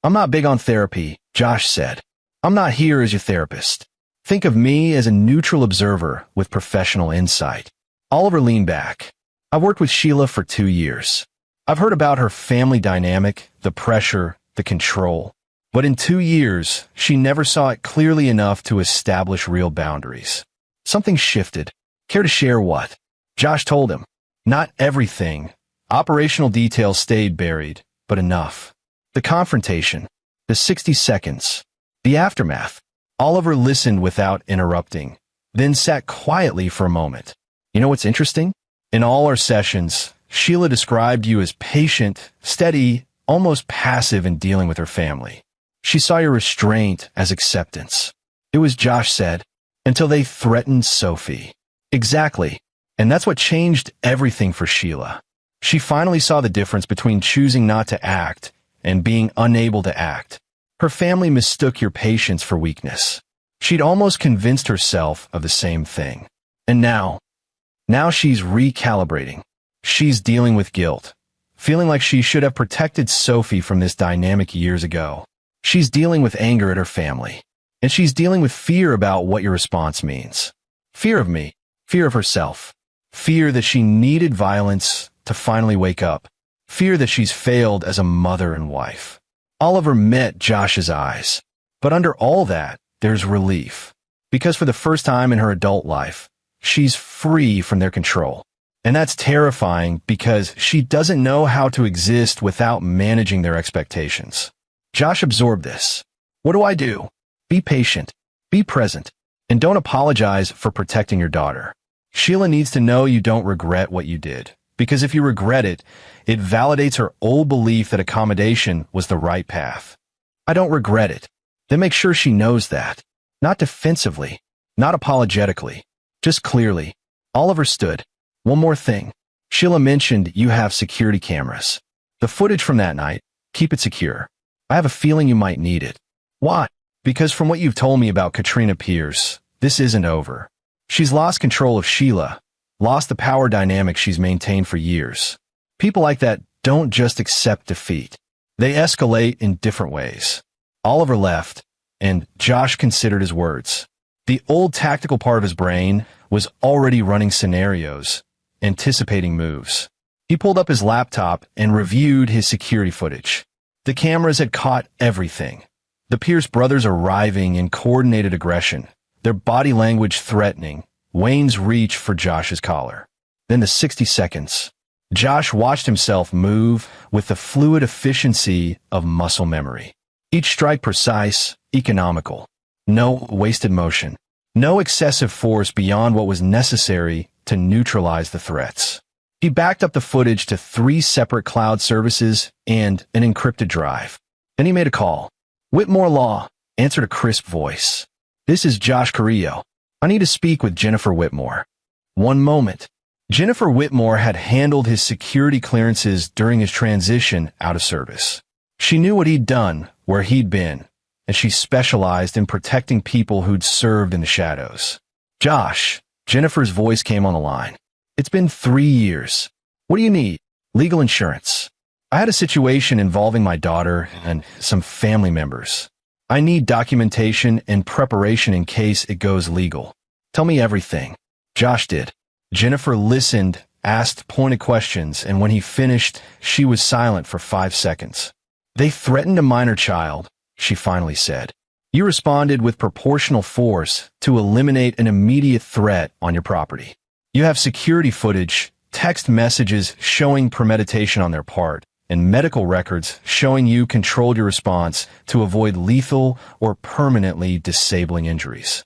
"I'm not big on therapy," Josh said. "I'm not here as your therapist. Think of me as a neutral observer with professional insight." Oliver leaned back. "I've worked with Sheila for 2 years. I've heard about her family dynamic, the pressure, the control. But in 2 years, she never saw it clearly enough to establish real boundaries. Something shifted. Care to share what?" Josh told him. Not everything. Operational details stayed buried, but enough. The confrontation, the 60 seconds, the aftermath. Oliver listened without interrupting, then sat quietly for a moment. "You know what's interesting? In all our sessions, Sheila described you as patient, steady, almost passive in dealing with her family. She saw your restraint as acceptance." It was, Josh said, until they threatened Sophie. Exactly. And that's what changed everything for Sheila. She finally saw the difference between choosing not to act and being unable to act. Her family mistook your patience for weakness. She'd almost convinced herself of the same thing. And now she's recalibrating. She's dealing with guilt, feeling like she should have protected Sophie from this dynamic years ago. She's dealing with anger at her family. And she's dealing with fear about what your response means. Fear of me, fear of herself. Fear that she needed violence to finally wake up. Fear that she's failed as a mother and wife. Oliver met Josh's eyes. But under all that, there's relief. Because for the first time in her adult life, she's free from their control. And that's terrifying because she doesn't know how to exist without managing their expectations. Josh absorbed this. What do I do? Be patient. Be present. And don't apologize for protecting your daughter. Sheila needs to know you don't regret what you did, because if you regret it, it validates her old belief that accommodation was the right path. "I don't regret it." Then make sure she knows that. Not defensively, not apologetically, just clearly. Oliver stood. "One more thing. Sheila mentioned you have security cameras. The footage from that night, keep it secure. I have a feeling you might need it." "Why?" "Because from what you've told me about Katrina Pierce, this isn't over. She's lost control of Sheila, lost the power dynamic she's maintained for years. People like that don't just accept defeat. They escalate in different ways." Oliver left, and Josh considered his words. The old tactical part of his brain was already running scenarios, anticipating moves. He pulled up his laptop and reviewed his security footage. The cameras had caught everything. The Pierce brothers arriving in coordinated aggression, their body language threatening, Wayne's reach for Josh's collar. Then the 60 seconds. Josh watched himself move with the fluid efficiency of muscle memory. Each strike precise, economical. No wasted motion. No excessive force beyond what was necessary to neutralize the threats. He backed up the footage to 3 separate cloud services and an encrypted drive. Then he made a call. "Whitmore Law," answered a crisp voice. "This is Josh Carrillo. I need to speak with Jennifer Whitmore." One moment. Jennifer Whitmore had handled his security clearances during his transition out of service. She knew what he'd done, where he'd been, and she specialized in protecting people who'd served in the shadows. "Josh," Jennifer's voice came on the line. "It's been 3 years. What do you need?" "Legal insurance. I had a situation involving my daughter and some family members. I need documentation and preparation in case it goes legal. Tell me everything. Josh did. Jennifer listened, asked pointed questions, and when he finished, she was silent for 5 seconds. They threatened a minor child, she finally said. You responded with proportional force to eliminate an immediate threat on your property. You have security footage, text messages showing premeditation on their part, and medical records showing you controlled your response to avoid lethal or permanently disabling injuries.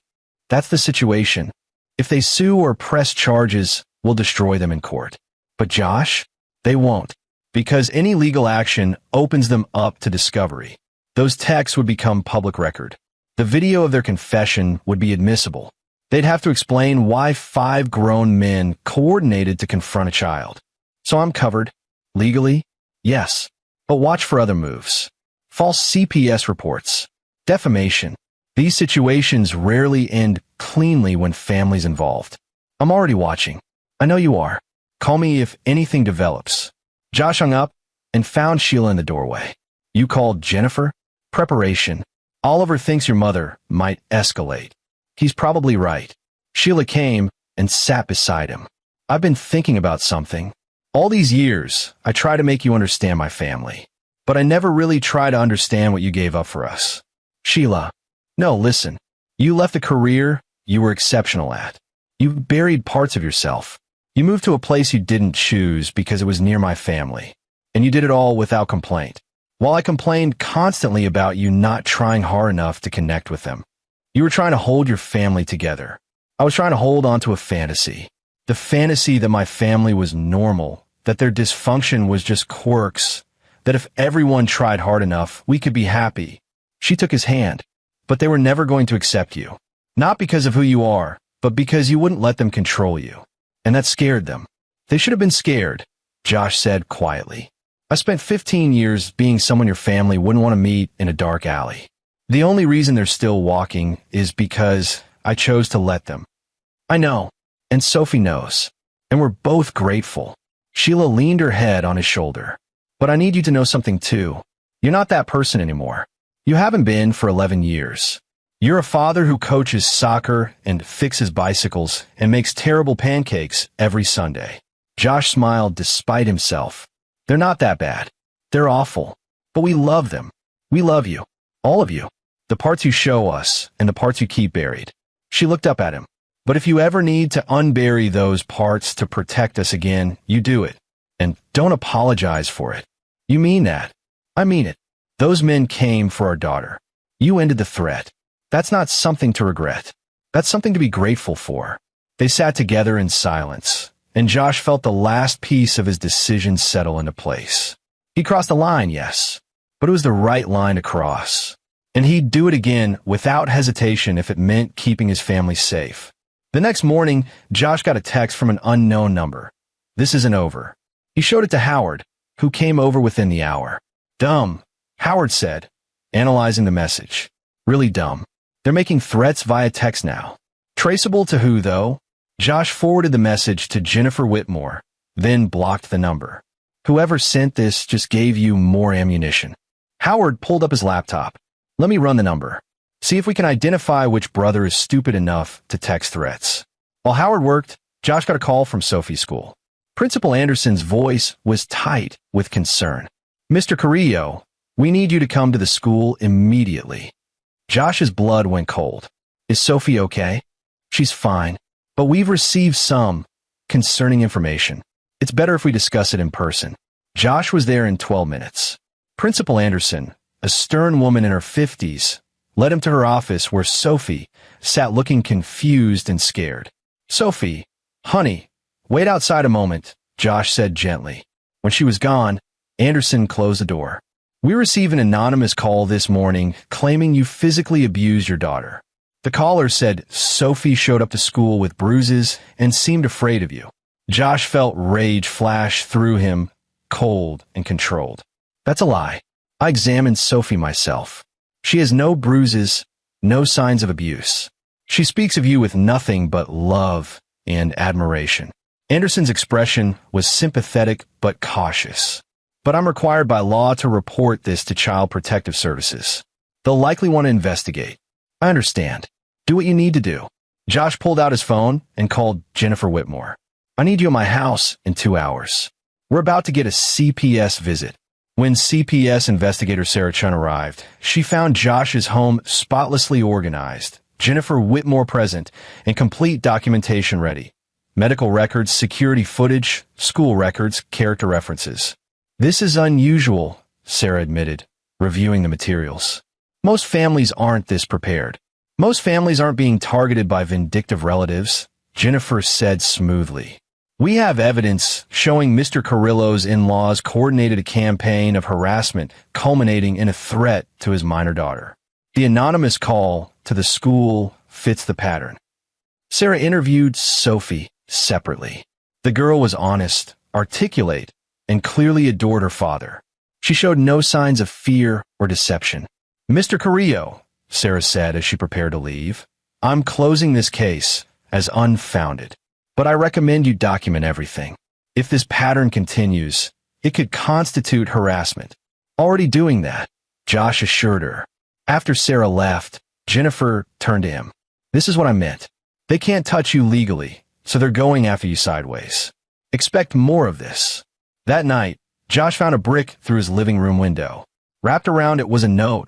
That's the situation. If they sue or press charges, we'll destroy them in court. But Josh? They won't, because any legal action opens them up to discovery. Those texts would become public record. The video of their confession would be admissible. They'd have to explain why 5 grown men coordinated to confront a child. So I'm covered. Legally? Yes. But watch for other moves. False CPS reports. Defamation. These situations rarely end cleanly when family's involved. I'm already watching. I know you are. Call me if anything develops. Josh hung up and found Sheila in the doorway. You called Jennifer? Preparation. Oliver thinks your mother might escalate. He's probably right. Sheila came and sat beside him. I've been thinking about something. All these years, I try to make you understand my family. But I never really try to understand what you gave up for us. Sheila. No, listen. You left a career you were exceptional at. You buried parts of yourself. You moved to a place you didn't choose because it was near my family. And you did it all without complaint. While I complained constantly about you not trying hard enough to connect with them. You were trying to hold your family together. I was trying to hold on to a fantasy. The fantasy that my family was normal, that their dysfunction was just quirks, that if everyone tried hard enough, we could be happy. She took his hand, but they were never going to accept you. Not because of who you are, but because you wouldn't let them control you. And that scared them. They should have been scared, Josh said quietly. I spent 15 years being someone your family wouldn't want to meet in a dark alley. The only reason they're still walking is because I chose to let them. I know, and Sophie knows, and we're both grateful. Sheila leaned her head on his shoulder. But I need you to know something too. You're not that person anymore. You haven't been for 11 years. You're a father who coaches soccer and fixes bicycles and makes terrible pancakes every Sunday. Josh smiled despite himself. They're not that bad. They're awful. But we love them. We love you. All of you. The parts you show us and the parts you keep buried. She looked up at him. But if you ever need to unbury those parts to protect us again, you do it. And don't apologize for it. You mean that. I mean it. Those men came for our daughter. You ended the threat. That's not something to regret. That's something to be grateful for. They sat together in silence, and Josh felt the last piece of his decision settle into place. He crossed the line, yes, but it was the right line to cross. And he'd do it again without hesitation if it meant keeping his family safe. The next morning, Josh got a text from an unknown number. This isn't over. He showed it to Howard, who came over within the hour. Dumb, Howard said, analyzing the message. Really dumb. They're making threats via text now. Traceable to who, though? Josh forwarded the message to Jennifer Whitmore, then blocked the number. Whoever sent this just gave you more ammunition. Howard pulled up his laptop. Let me run the number. See if we can identify which brother is stupid enough to text threats. While Howard worked, Josh got a call from Sophie's school. Principal Anderson's voice was tight with concern. Mr. Carrillo, we need you to come to the school immediately. Josh's blood went cold. Is Sophie okay? She's fine, but we've received some concerning information. It's better if we discuss it in person. Josh was there in 12 minutes. Principal Anderson, a stern woman in her 50s, led him to her office where Sophie sat looking confused and scared. Sophie, honey, wait outside a moment, Josh said gently. When she was gone, Anderson closed the door. We received an anonymous call this morning claiming you physically abused your daughter. The caller said Sophie showed up to school with bruises and seemed afraid of you. Josh felt rage flash through him, cold and controlled. That's a lie. I examined Sophie myself. She has no bruises, no signs of abuse. She speaks of you with nothing but love and admiration. Anderson's expression was sympathetic but cautious. But I'm required by law to report this to Child Protective Services. They'll likely want to investigate. I understand. Do what you need to do. Josh pulled out his phone and called Jennifer Whitmore. I need you at my house in 2 hours. We're about to get a CPS visit. When CPS investigator Sarah Chun arrived, she found Josh's home spotlessly organized, Jennifer Whitmore present, and complete documentation ready. Medical records, security footage, school records, character references. This is unusual, Sarah admitted, reviewing the materials. Most families aren't this prepared. Most families aren't being targeted by vindictive relatives, Jennifer said smoothly. We have evidence showing Mr. Carrillo's in-laws coordinated a campaign of harassment culminating in a threat to his minor daughter. The anonymous call to the school fits the pattern. Sarah interviewed Sophie separately. The girl was honest, articulate, and clearly adored her father. She showed no signs of fear or deception. Mr. Carrillo, Sarah said as she prepared to leave, I'm closing this case as unfounded. But I recommend you document everything. If this pattern continues, it could constitute harassment. Already doing that, Josh assured her. After Sarah left, Jennifer turned to him. This is what I meant. They can't touch you legally, so they're going after you sideways. Expect more of this. That night, Josh found a brick through his living room window. Wrapped around it was a note.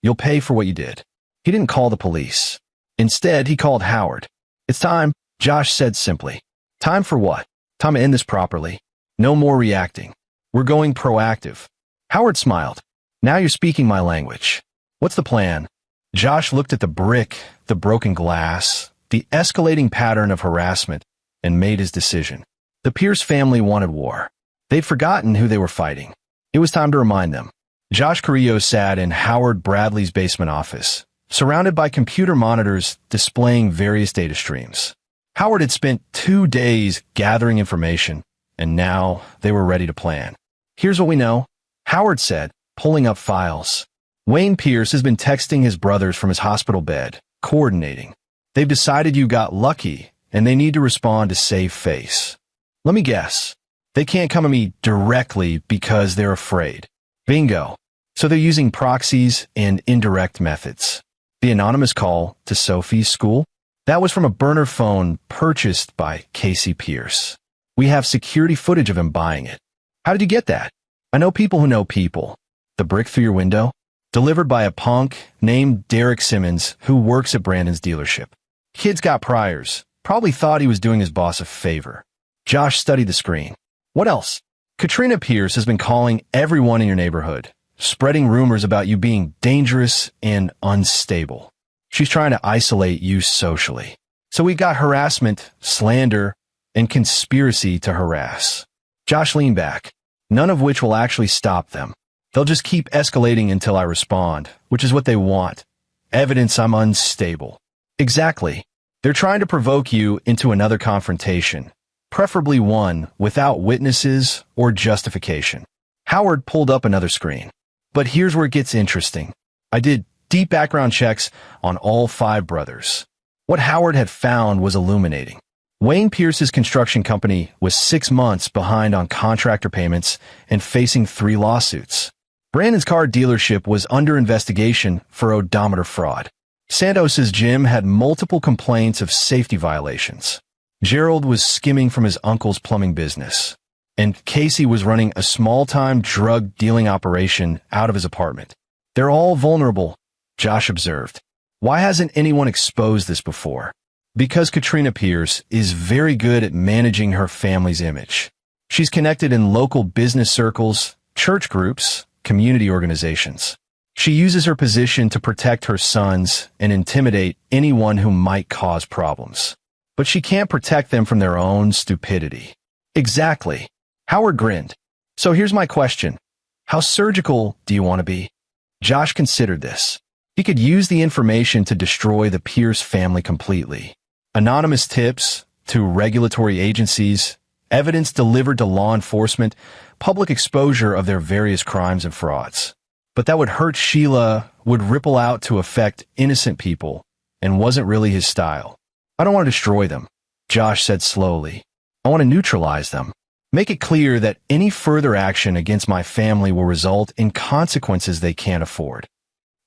You'll pay for what you did. He didn't call the police. Instead, he called Howard. It's time, Josh said simply. Time for what? Time to end this properly. No more reacting. We're going proactive. Howard smiled. Now you're speaking my language. What's the plan? Josh looked at the brick, the broken glass, the escalating pattern of harassment, and made his decision. The Pierce family wanted war. They'd forgotten who they were fighting. It was time to remind them. Josh Carrillo sat in Howard Bradley's basement office, surrounded by computer monitors displaying various data streams. Howard had spent 2 days gathering information, and now they were ready to plan. Here's what we know, Howard said, pulling up files. Wayne Pierce has been texting his brothers from his hospital bed, coordinating. They've decided you got lucky, and they need to respond to save face. Let me guess. They can't come at me directly because they're afraid. Bingo. So they're using proxies and indirect methods. The anonymous call to Sophie's school? That was from a burner phone purchased by Casey Pierce. We have security footage of him buying it. How did you get that? I know people who know people. The brick through your window? Delivered by a punk named Derek Simmons who works at Brandon's dealership. Kid's got priors. Probably thought he was doing his boss a favor. Josh studied the screen. What else? Katrina Pierce has been calling everyone in your neighborhood, spreading rumors about you being dangerous and unstable. She's trying to isolate you socially. So we got harassment, slander, and conspiracy to harass. Josh leaned back, none of which will actually stop them. They'll just keep escalating until I respond, which is what they want. Evidence I'm unstable. Exactly. They're trying to provoke you into another confrontation, preferably one without witnesses or justification. Howard pulled up another screen. But here's where it gets interesting. I did deep background checks on all 5 brothers. What Howard had found was illuminating. Wayne Pierce's construction company was 6 months behind on contractor payments and facing 3 lawsuits. Brandon's car dealership was under investigation for odometer fraud. Santos's gym had multiple complaints of safety violations. Gerald was skimming from his uncle's plumbing business. And Casey was running a small-time drug dealing operation out of his apartment. They're all vulnerable, Josh observed. Why hasn't anyone exposed this before? Because Katrina Pierce is very good at managing her family's image. She's connected in local business circles, church groups, community organizations. She uses her position to protect her sons and intimidate anyone who might cause problems. But she can't protect them from their own stupidity. Exactly. Howard grinned. So here's my question. How surgical do you want to be? Josh considered this. He could use the information to destroy the Pierce family completely. Anonymous tips to regulatory agencies, evidence delivered to law enforcement, public exposure of their various crimes and frauds. But that would hurt Sheila, would ripple out to affect innocent people, and wasn't really his style. I don't want to destroy them, Josh said slowly. I want to neutralize them. Make it clear that any further action against my family will result in consequences they can't afford.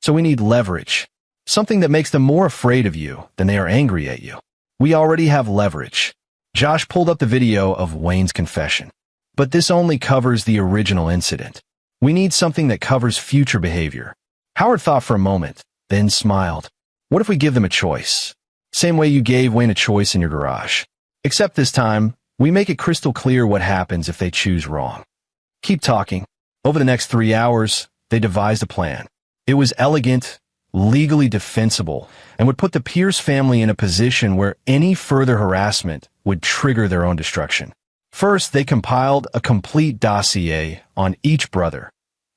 So we need leverage. Something that makes them more afraid of you than they are angry at you. We already have leverage. Josh pulled up the video of Wayne's confession. But this only covers the original incident. We need something that covers future behavior. Howard thought for a moment, then smiled. What if we give them a choice? Same way you gave Wayne a choice in your garage. Except this time, we make it crystal clear what happens if they choose wrong. Keep talking. Over the next 3 hours, they devised a plan. It was elegant, legally defensible, and would put the Pierce family in a position where any further harassment would trigger their own destruction. First, they compiled a complete dossier on each brother,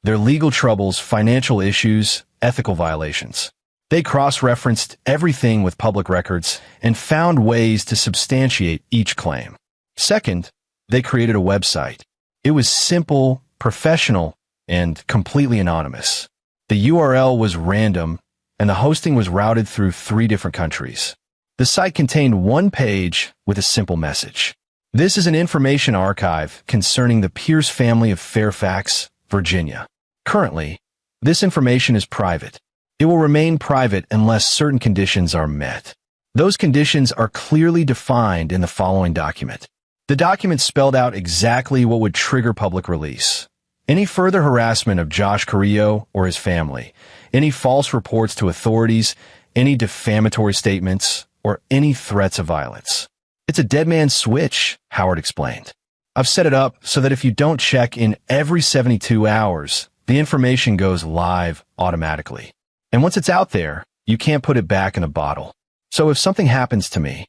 their legal troubles, financial issues, ethical violations. They cross-referenced everything with public records and found ways to substantiate each claim. Second, they created a website. It was simple, professional, and completely anonymous. The URL was random, and the hosting was routed through 3 different countries. The site contained one page with a simple message. This is an information archive concerning the Pierce family of Fairfax, Virginia. Currently, this information is private. It will remain private unless certain conditions are met. Those conditions are clearly defined in the following document. The document spelled out exactly what would trigger public release. Any further harassment of Josh Carrillo or his family, any false reports to authorities, any defamatory statements, or any threats of violence. It's a dead man's switch, Howard explained. I've set it up so that if you don't check in every 72 hours, the information goes live automatically. And once it's out there, you can't put it back in a bottle. So if something happens to me,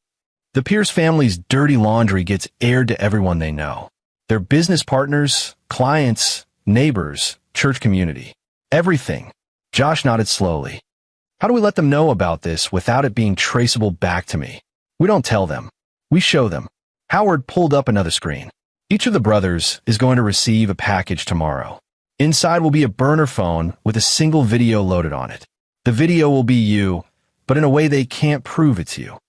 the Pierce family's dirty laundry gets aired to everyone they know. Their business partners, clients, neighbors, church community. Everything. Josh nodded slowly. How do we let them know about this without it being traceable back to me? We don't tell them. We show them. Howard pulled up another screen. Each of the brothers is going to receive a package tomorrow. Inside will be a burner phone with a single video loaded on it. The video will be you, but in a way they can't prove it's you.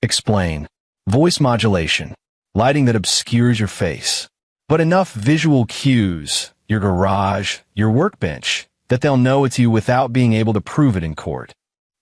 Explain. Voice modulation. Lighting that obscures your face. But enough visual cues, your garage, your workbench, that they'll know it's you without being able to prove it in court.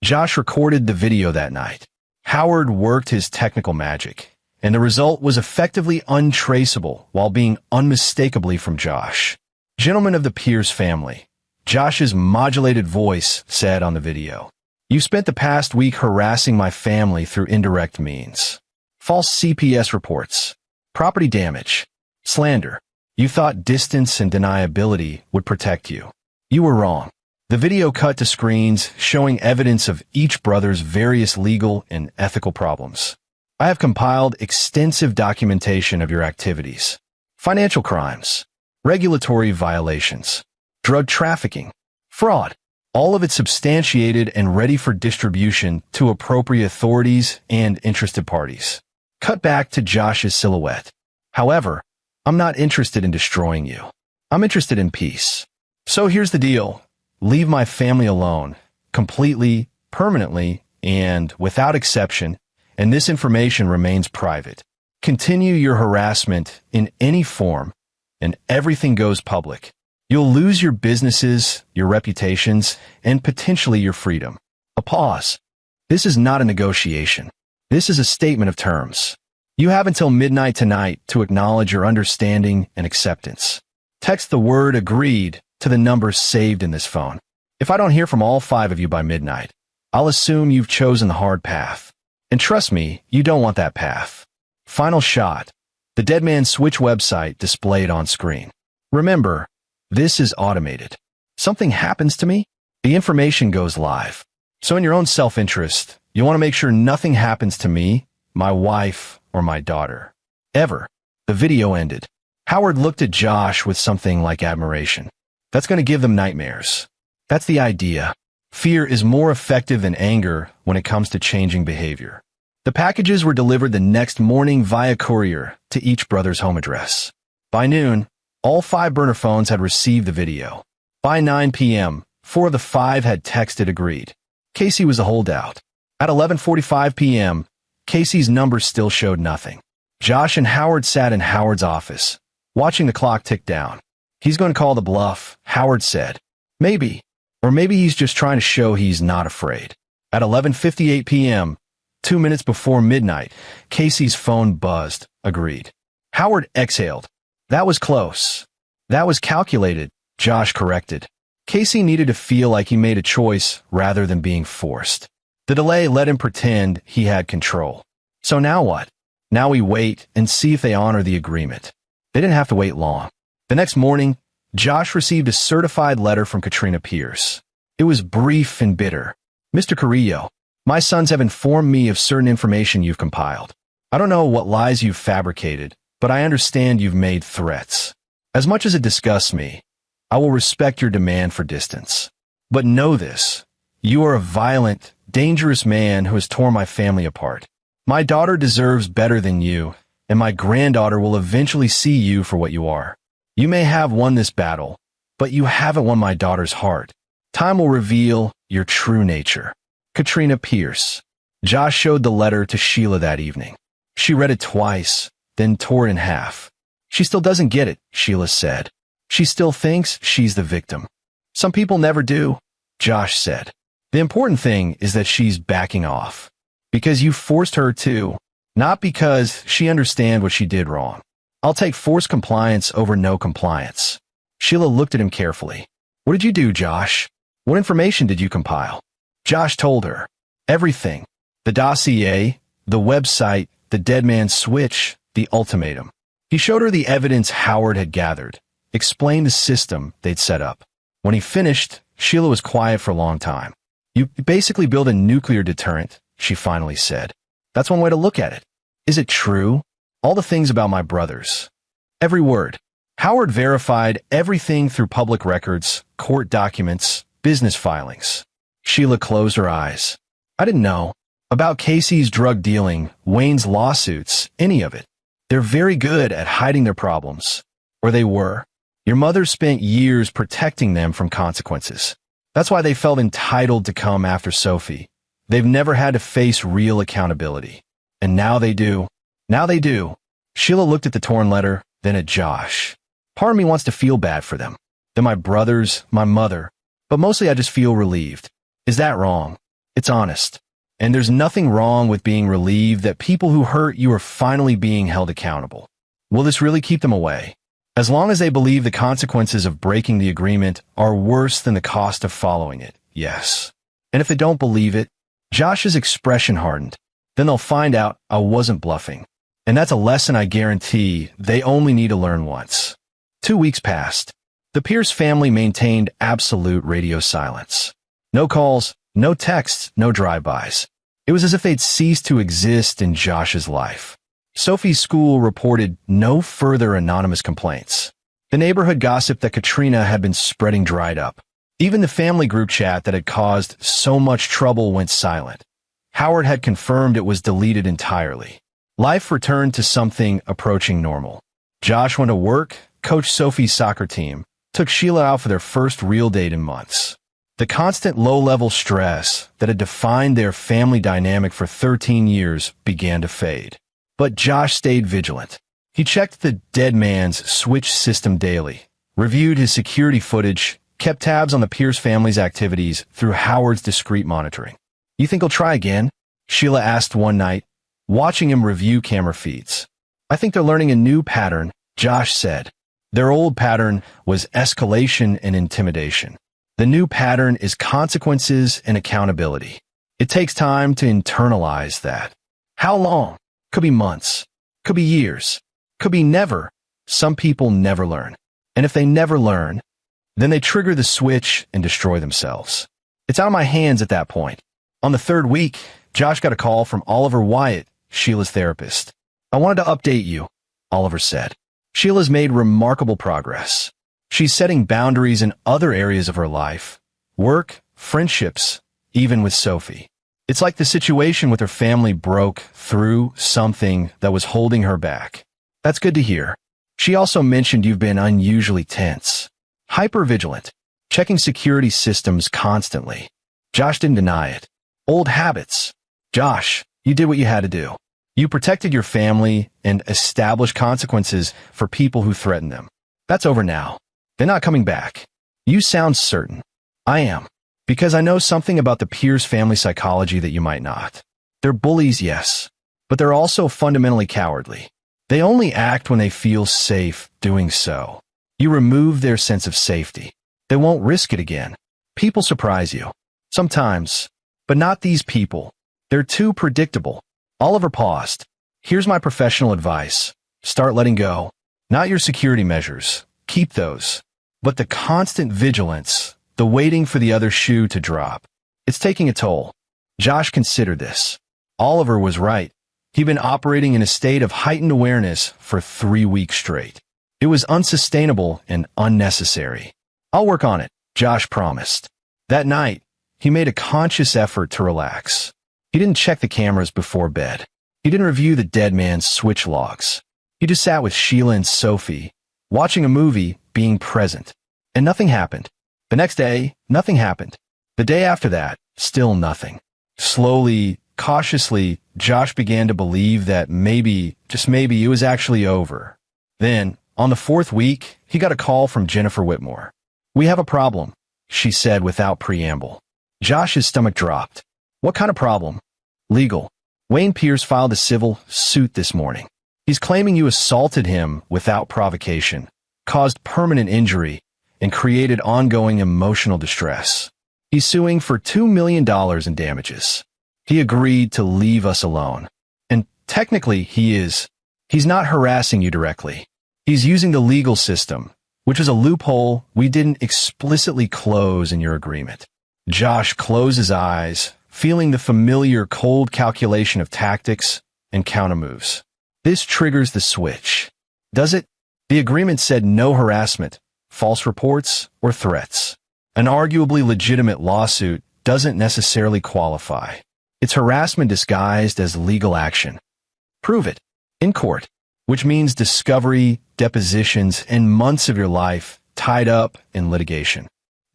Josh recorded the video that night. Howard worked his technical magic, and the result was effectively untraceable while being unmistakably from Josh. Gentlemen of the Pierce family, Josh's modulated voice said on the video, "You spent the past week harassing my family through indirect means. False CPS reports, property damage, slander. You thought distance and deniability would protect you. You were wrong." The video cut to screens showing evidence of each brother's various legal and ethical problems. I have compiled extensive documentation of your activities. Financial crimes, regulatory violations, drug trafficking, fraud. All of it substantiated and ready for distribution to appropriate authorities and interested parties. Cut back to Josh's silhouette. However, I'm not interested in destroying you. I'm interested in peace. So here's the deal. Leave my family alone, completely, permanently, and without exception, and this information remains private. Continue your harassment in any form, and everything goes public. You'll lose your businesses, your reputations, and potentially your freedom. A pause. This is not a negotiation. This is a statement of terms. You have until midnight tonight to acknowledge your understanding and acceptance. Text the word "agreed" to the number saved in this phone. If I don't hear from all 5 of you by midnight, I'll assume you've chosen the hard path. And trust me, you don't want that path. Final shot. The Dead Man's Switch website displayed on screen. Remember, this is automated. Something happens to me, the information goes live. So in your own self-interest, you want to make sure nothing happens to me, my wife, or my daughter. Ever. The video ended. Howard looked at Josh with something like admiration. That's going to give them nightmares. That's the idea. Fear is more effective than anger when it comes to changing behavior. The packages were delivered the next morning via courier to each brother's home address. By noon, all 5 burner phones had received the video. By 9 p.m., 4 of the 5 had texted agreed. Casey was a holdout. At 11:45 p.m., Casey's number still showed nothing. Josh and Howard sat in Howard's office, watching the clock tick down. He's going to call the bluff, Howard said. Maybe. Or maybe he's just trying to show he's not afraid. At 11:58 p.m., 2 minutes before midnight, Casey's phone buzzed. Agreed. Howard exhaled. That was close. That was calculated, Josh corrected. Casey needed to feel like he made a choice rather than being forced. The delay let him pretend he had control. So now what? Now we wait and see if they honor the agreement. They didn't have to wait long. The next morning, Josh received a certified letter from Katrina Pierce. It was brief and bitter. Mr. Carrillo, my sons have informed me of certain information you've compiled. I don't know what lies you've fabricated, but I understand you've made threats. As much as it disgusts me, I will respect your demand for distance. But know this, you are a violent, dangerous man who has torn my family apart. My daughter deserves better than you, and my granddaughter will eventually see you for what you are. You may have won this battle, but you haven't won my daughter's heart. Time will reveal your true nature. Katrina Pierce. Josh showed the letter to Sheila that evening. She read it twice, then tore it in half. She still doesn't get it, Sheila said. She still thinks she's the victim. Some people never do, Josh said. The important thing is that she's backing off. Because you forced her to, not because she understands what she did wrong. I'll take forced compliance over no compliance. Sheila looked at him carefully. What did you do, Josh? What information did you compile? Josh told her. Everything. The dossier, the website, the dead man's switch, the ultimatum. He showed her the evidence Howard had gathered, explained the system they'd set up. When he finished, Sheila was quiet for a long time. You basically build a nuclear deterrent, she finally said. That's one way to look at it. Is it true? All the things about my brothers. Every word. Howard verified everything through public records, court documents, business filings. Sheila closed her eyes. I didn't know. About Casey's drug dealing, Wayne's lawsuits, any of it. They're very good at hiding their problems. Or they were. Your mother spent years protecting them from consequences. That's why they felt entitled to come after Sophie. They've never had to face real accountability. And now they do. Now they do. Sheila looked at the torn letter, then at Josh. Part of me wants to feel bad for them. They're my brothers, my mother. But mostly I just feel relieved. Is that wrong? It's honest. And there's nothing wrong with being relieved that people who hurt you are finally being held accountable. Will this really keep them away? As long as they believe the consequences of breaking the agreement are worse than the cost of following it, yes. And if they don't believe it, Josh's expression hardened. Then they'll find out I wasn't bluffing. And that's a lesson I guarantee they only need to learn once. 2 weeks passed. The Pierce family maintained absolute radio silence. No calls, no texts, no drive-bys. It was as if they'd ceased to exist in Josh's life. Sophie's school reported no further anonymous complaints. The neighborhood gossiped that Katrina had been spreading dried up. Even the family group chat that had caused so much trouble went silent. Howard had confirmed it was deleted entirely. Life returned to something approaching normal. Josh went to work, coached Sophie's soccer team, took Sheila out for their first real date in months. The constant low-level stress that had defined their family dynamic for 13 years began to fade. But Josh stayed vigilant. He checked the dead man's switch system daily, reviewed his security footage, kept tabs on the Pierce family's activities through Howard's discreet monitoring. You think he'll try again? Sheila asked one night, watching him review camera feeds. I think they're learning a new pattern, Josh said. Their old pattern was escalation and intimidation. The new pattern is consequences and accountability. It takes time to internalize that. How long? Could be months. Could be years. Could be never. Some people never learn. And if they never learn, then they trigger the switch and destroy themselves. It's out of my hands at that point. On the third week, Josh got a call from Oliver Wyatt, Sheila's therapist. I wanted to update you, Oliver said. Sheila's made remarkable progress. She's setting boundaries in other areas of her life, work, friendships, even with Sophie. It's like the situation with her family broke through something that was holding her back. That's good to hear. She also mentioned you've been unusually tense, hypervigilant, checking security systems constantly. Josh didn't deny it. Old habits. Josh, you did what you had to do. You protected your family and established consequences for people who threatened them. That's over now. They're not coming back. You sound certain. I am. Because I know something about the Pierce family psychology that you might not. They're bullies, yes, but they're also fundamentally cowardly. They only act when they feel safe doing so. You remove their sense of safety. They won't risk it again. People surprise you. Sometimes. But not these people. They're too predictable. Oliver paused. Here's my professional advice. Start letting go. Not your security measures. Keep those. But the constant vigilance, the waiting for the other shoe to drop. It's taking a toll. Josh considered this. Oliver was right. He'd been operating in a state of heightened awareness for 3 weeks straight. It was unsustainable and unnecessary. I'll work on it, Josh promised. That night, he made a conscious effort to relax. He didn't check the cameras before bed. He didn't review the dead man's switch logs. He just sat with Sheila and Sophie, watching a movie, being present. And nothing happened. The next day, nothing happened. The day after that, still nothing. Slowly, cautiously, Josh began to believe that maybe, just maybe, it was actually over. Then, on the 4th week, he got a call from Jennifer Whitmore. "We have a problem," she said without preamble. Josh's stomach dropped. "What kind of problem?" "Legal. Wayne Pierce filed a civil suit this morning. He's claiming you assaulted him without provocation, caused permanent injury, and created ongoing emotional distress. He's suing for $2 million in damages. He agreed to leave us alone. And technically he's not harassing you directly. He's using the legal system, which is a loophole we didn't explicitly close in your agreement." Josh closed his eyes, feeling the familiar cold calculation of tactics and countermoves. This triggers the switch. Does it? The agreement said no harassment, false reports, or threats. An arguably legitimate lawsuit doesn't necessarily qualify. It's harassment disguised as legal action. Prove it. In court. Which means discovery, depositions, and months of your life tied up in litigation.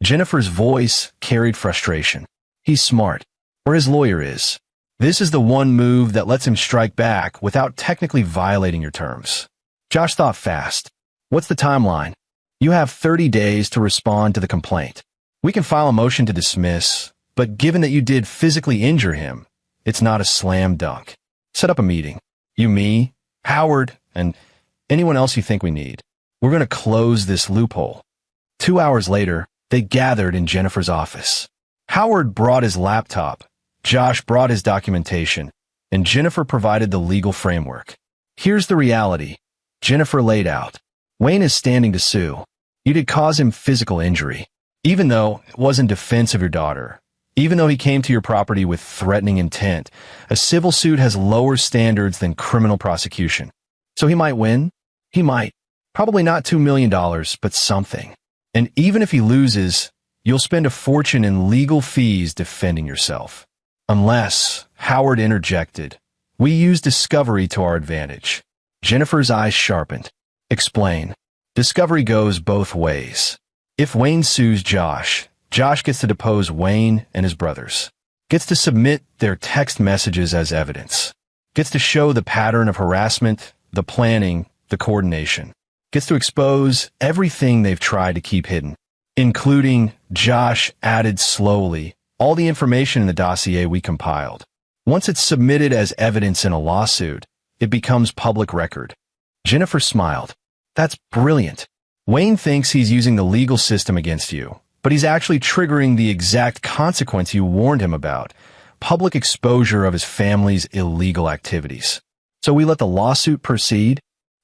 Jennifer's voice carried frustration. He's smart. Or his lawyer is. This is the one move that lets him strike back without technically violating your terms. Josh thought fast. What's the timeline? You have 30 days to respond to the complaint. We can file a motion to dismiss, but given that you did physically injure him, it's not a slam dunk. Set up a meeting. You, me, Howard, and anyone else you think we need. We're going to close this loophole. 2 hours later, they gathered in Jennifer's office. Howard brought his laptop, Josh brought his documentation, and Jennifer provided the legal framework. Here's the reality. Jennifer laid out. Wayne is standing to sue. You did cause him physical injury. Even though it was in defense of your daughter. Even though he came to your property with threatening intent, a civil suit has lower standards than criminal prosecution. So he might win? He might. Probably not $2 million, but something. And even if he loses, you'll spend a fortune in legal fees defending yourself. Unless, Howard interjected, we use discovery to our advantage. Jennifer's eyes sharpened. Explain. Discovery goes both ways. If Wayne sues Josh, Josh gets to depose Wayne and his brothers. Gets to submit their text messages as evidence. Gets to show the pattern of harassment, the planning, the coordination. Gets to expose everything they've tried to keep hidden, including, Josh added slowly, all the information in the dossier we compiled. Once it's submitted as evidence in a lawsuit, it becomes public record. Jennifer smiled. That's brilliant. Wayne thinks he's using the legal system against you, but he's actually triggering the exact consequence you warned him about, public exposure of his family's illegal activities. So we let the lawsuit proceed?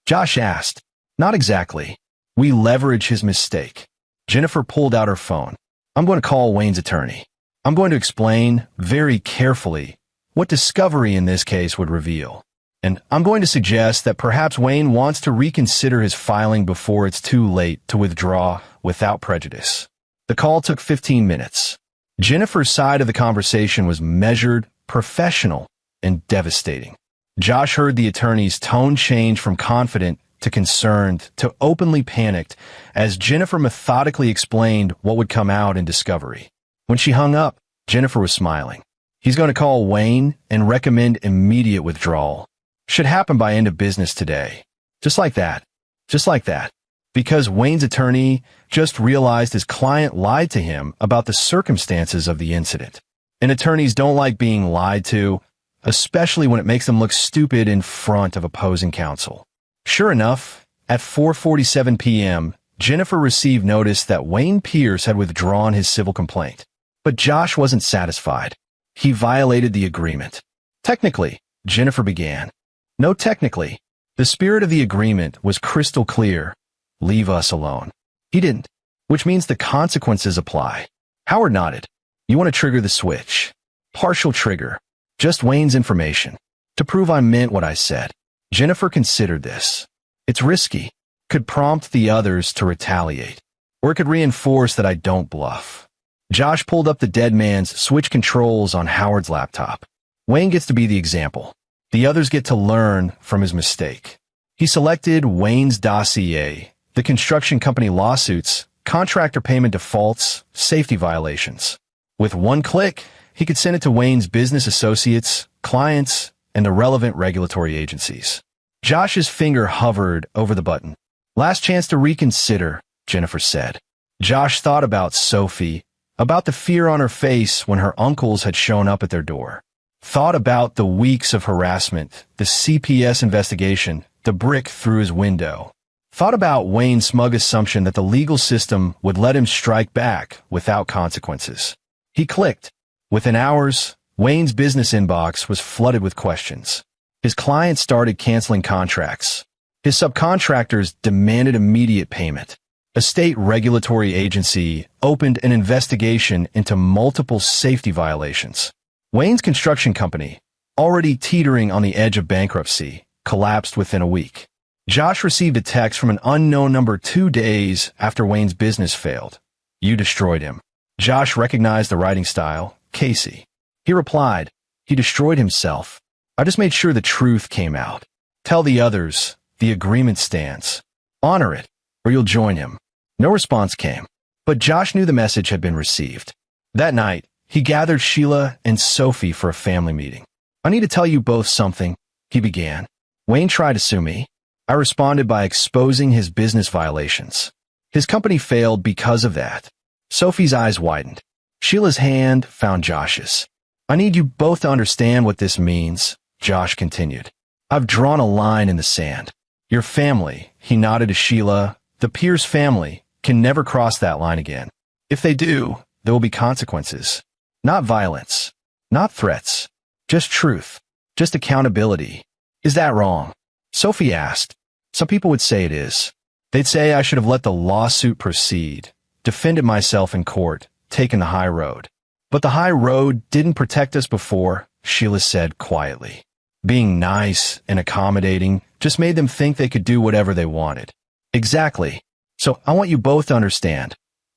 Josh asked. Not exactly. We leverage his mistake. Jennifer pulled out her phone. I'm going to call Wayne's attorney. I'm going to explain, very carefully, what discovery in this case would reveal. And I'm going to suggest that perhaps Wayne wants to reconsider his filing before it's too late to withdraw without prejudice. The call took 15 minutes. Jennifer's side of the conversation was measured, professional, and devastating. Josh heard the attorney's tone change from confident to concerned to openly panicked as Jennifer methodically explained what would come out in discovery. When she hung up, Jennifer was smiling. He's going to call Wayne and recommend immediate withdrawal. Should happen by end of business today. Just like that. Just like that. Because Wayne's attorney just realized his client lied to him about the circumstances of the incident. And attorneys don't like being lied to, especially when it makes them look stupid in front of opposing counsel. Sure enough, at 4:47 p.m., Jennifer received notice that Wayne Pierce had withdrawn his civil complaint. But Josh wasn't satisfied. He violated the agreement. Technically, Jennifer began. No, technically. The spirit of the agreement was crystal clear. Leave us alone. He didn't, which means the consequences apply. Howard nodded. You want to trigger the switch. Partial trigger. Just Wayne's information. To prove I meant what I said. Jennifer considered this. It's risky. Could prompt the others to retaliate. Or it could reinforce that I don't bluff. Josh pulled up the dead man's switch controls on Howard's laptop. Wayne gets to be the example. The others get to learn from his mistake. He selected Wayne's dossier, the construction company lawsuits, contractor payment defaults, safety violations. With one click, he could send it to Wayne's business associates, clients, and the relevant regulatory agencies. Josh's finger hovered over the button. Last chance to reconsider, Jennifer said. Josh thought about Sophie, about the fear on her face when her uncles had shown up at their door. Thought about the weeks of harassment, the CPS investigation, the brick through his window. Thought about Wayne's smug assumption that the legal system would let him strike back without consequences. He clicked. Within hours, Wayne's business inbox was flooded with questions. His clients started canceling contracts. His subcontractors demanded immediate payment. A state regulatory agency opened an investigation into multiple safety violations. Wayne's construction company, already teetering on the edge of bankruptcy, collapsed within a week. Josh received a text from an unknown number 2 days after Wayne's business failed. You destroyed him. Josh recognized the writing style, Casey. He replied, he destroyed himself. I just made sure the truth came out. Tell the others, the agreement stands. Honor it, or you'll join him. No response came, but Josh knew the message had been received. That night, he gathered Sheila and Sophie for a family meeting. I need to tell you both something, he began. Wayne tried to sue me. I responded by exposing his business violations. His company failed because of that. Sophie's eyes widened. Sheila's hand found Josh's. I need you both to understand what this means, Josh continued. I've drawn a line in the sand. Your family, he nodded to Sheila, the Pierce family, can never cross that line again. If they do, there will be consequences. Not violence. Not threats. Just truth. Just accountability. Is that wrong? Sophie asked. Some people would say it is. They'd say I should have let the lawsuit proceed, defended myself in court, taken the high road. But the high road didn't protect us before, Sheila said quietly. Being nice and accommodating just made them think they could do whatever they wanted. Exactly. So I want you both to understand.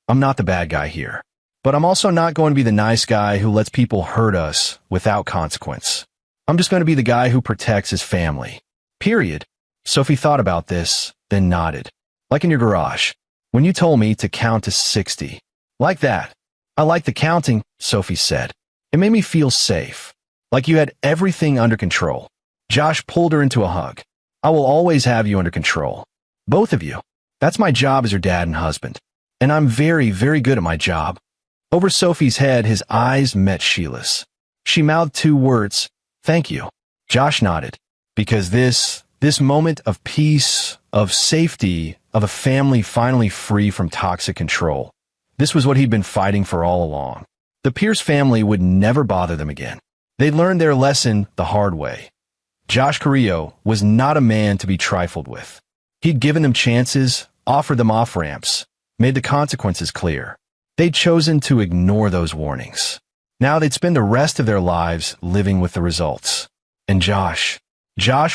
I'm not the bad guy here. But I'm also not going to be the nice guy who lets people hurt us without consequence. I'm just going to be the guy who protects his family. Period. Sophie thought about this, then nodded. Like in your garage, when you told me to count to 60. Like that. I like the counting, Sophie said. It made me feel safe. Like you had everything under control. Josh pulled her into a hug. I will always have you under control. Both of you. That's my job as your dad and husband. And I'm very, very good at my job. Over Sophie's head, his eyes met Sheila's. She mouthed 2 words, thank you. Josh nodded. Because this moment of peace, of safety, of a family finally free from toxic control, this was what he'd been fighting for all along. The Pierce family would never bother them again. They'd learned their lesson the hard way. Josh Carrillo was not a man to be trifled with. He'd given them chances, offered them off-ramps, made the consequences clear. They'd chosen to ignore those warnings. Now they'd spend the rest of their lives living with the results. And Josh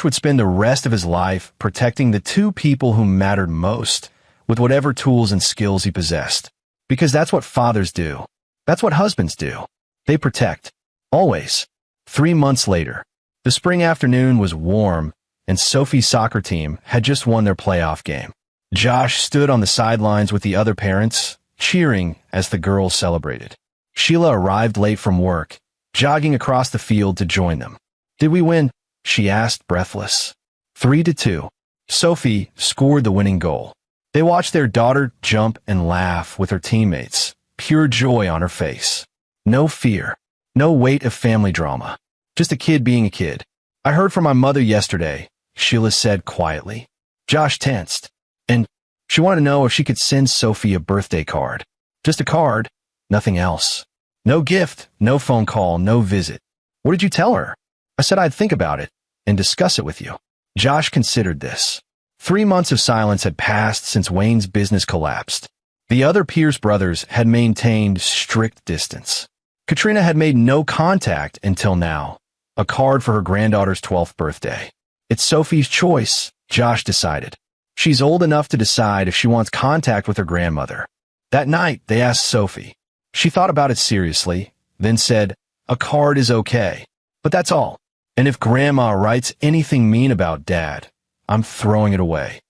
would spend the rest of his life protecting the 2 people who mattered most with whatever tools and skills he possessed. Because that's what fathers do. That's what husbands do. They protect. Always. 3 months later, the spring afternoon was warm, and Sophie's soccer team had just won their playoff game. Josh stood on the sidelines with the other parents, cheering as the girls celebrated. Sheila arrived late from work, jogging across the field to join them. Did we win? She asked, breathless. 3-2. Sophie scored the winning goal. They watched their daughter jump and laugh with her teammates, pure joy on her face. No fear, no weight of family drama, just a kid being a kid. I heard from my mother yesterday, Sheila said quietly. Josh tensed, and she wanted to know if she could send Sophie a birthday card. Just a card, nothing else. No gift, no phone call, no visit. What did you tell her? I said I'd think about it and discuss it with you. Josh considered this. 3 months of silence had passed since Wayne's business collapsed. The other Pierce brothers had maintained strict distance. Katrina had made no contact until now. A card for her granddaughter's 12th birthday. It's Sophie's choice, Josh decided. She's old enough to decide if she wants contact with her grandmother. That night, they asked Sophie. She thought about it seriously, then said, a card is okay. But that's all. And if Grandma writes anything mean about Dad, I'm throwing it away.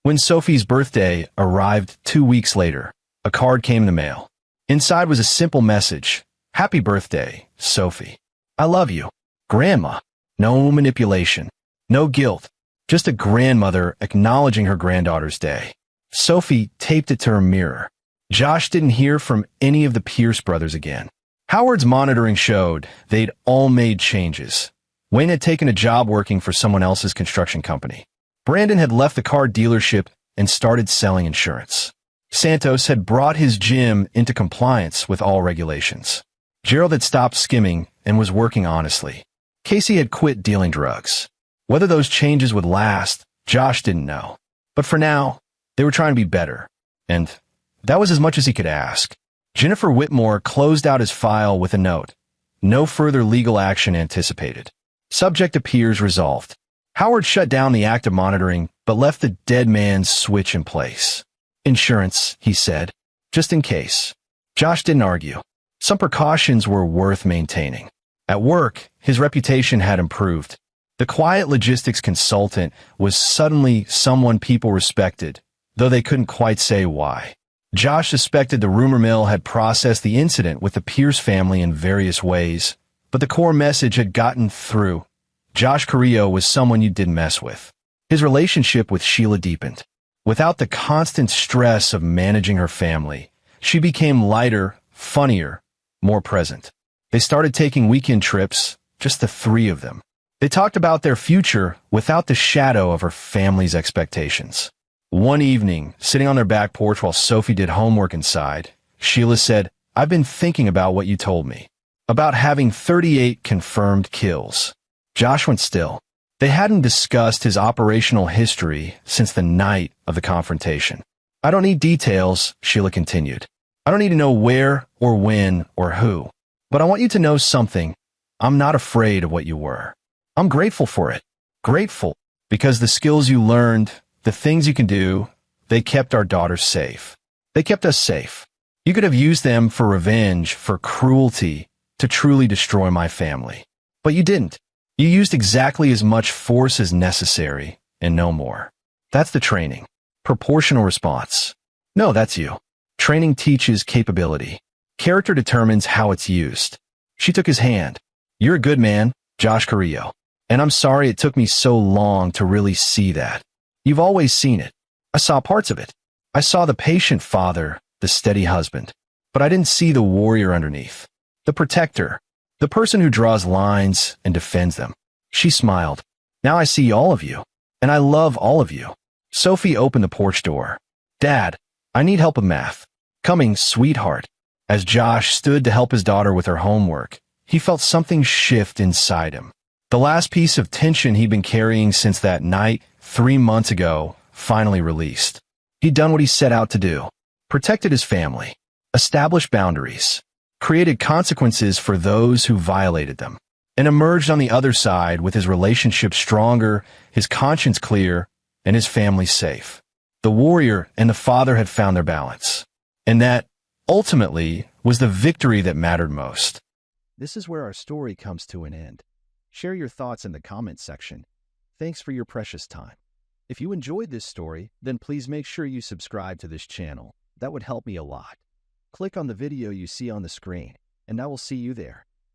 When Sophie's birthday arrived 2 weeks later, a card came in the mail. Inside was a simple message. Happy birthday, Sophie. I love you. Grandma. No manipulation. No guilt. Just a grandmother acknowledging her granddaughter's day. Sophie taped it to her mirror. Josh didn't hear from any of the Pierce brothers again. Howard's monitoring showed they'd all made changes. Wayne had taken a job working for someone else's construction company. Brandon had left the car dealership and started selling insurance. Santos had brought his gym into compliance with all regulations. Gerald had stopped skimming and was working honestly. Casey had quit dealing drugs. Whether those changes would last, Josh didn't know. But for now, they were trying to be better. And that was as much as he could ask. Jennifer Whitmore closed out his file with a note. No further legal action anticipated. Subject appears resolved. Howard shut down the active monitoring, but left the dead man's switch in place. Insurance, he said, just in case. Josh didn't argue. Some precautions were worth maintaining. At work, his reputation had improved. The quiet logistics consultant was suddenly someone people respected, though they couldn't quite say why. Josh suspected the rumor mill had processed the incident with the Pierce family in various ways, but the core message had gotten through. Josh Carrillo was someone you didn't mess with. His relationship with Sheila deepened. Without the constant stress of managing her family, she became lighter, funnier, more present. They started taking weekend trips, just the three of them. They talked about their future without the shadow of her family's expectations. One evening, sitting on their back porch while Sophie did homework inside, Sheila said, I've been thinking about what you told me. About having 38 confirmed kills. Josh went still. They hadn't discussed his operational history since the night of the confrontation. I don't need details, Sheila continued. I don't need to know where or when or who. But I want you to know something. I'm not afraid of what you were. I'm grateful for it. Grateful because the skills you learned, the things you can do, they kept our daughters safe. They kept us safe. You could have used them for revenge, for cruelty, to truly destroy my family. But you didn't. You used exactly as much force as necessary, and no more. That's the training. Proportional response. No, that's you. Training teaches capability. Character determines how it's used. She took his hand. You're a good man, Josh Carrillo. And I'm sorry it took me so long to really see that. You've always seen it. I saw parts of it. I saw the patient father, the steady husband. But I didn't see the warrior underneath. The protector. The person who draws lines and defends them. She smiled. Now I see all of you. And I love all of you. Sophie opened the porch door. Dad, I need help with math. Coming, sweetheart. As Josh stood to help his daughter with her homework, he felt something shift inside him. The last piece of tension he'd been carrying since that night, 3 months ago, finally released. He'd done what he set out to do. Protected his family. Established boundaries. Created consequences for those who violated them, and emerged on the other side with his relationship stronger, his conscience clear, and his family safe. The warrior and the father had found their balance, and that, ultimately, was the victory that mattered most. This is where our story comes to an end. Share your thoughts in the comments section. Thanks for your precious time. If you enjoyed this story, then please make sure you subscribe to this channel. That would help me a lot. Click on the video you see on the screen, and I will see you there.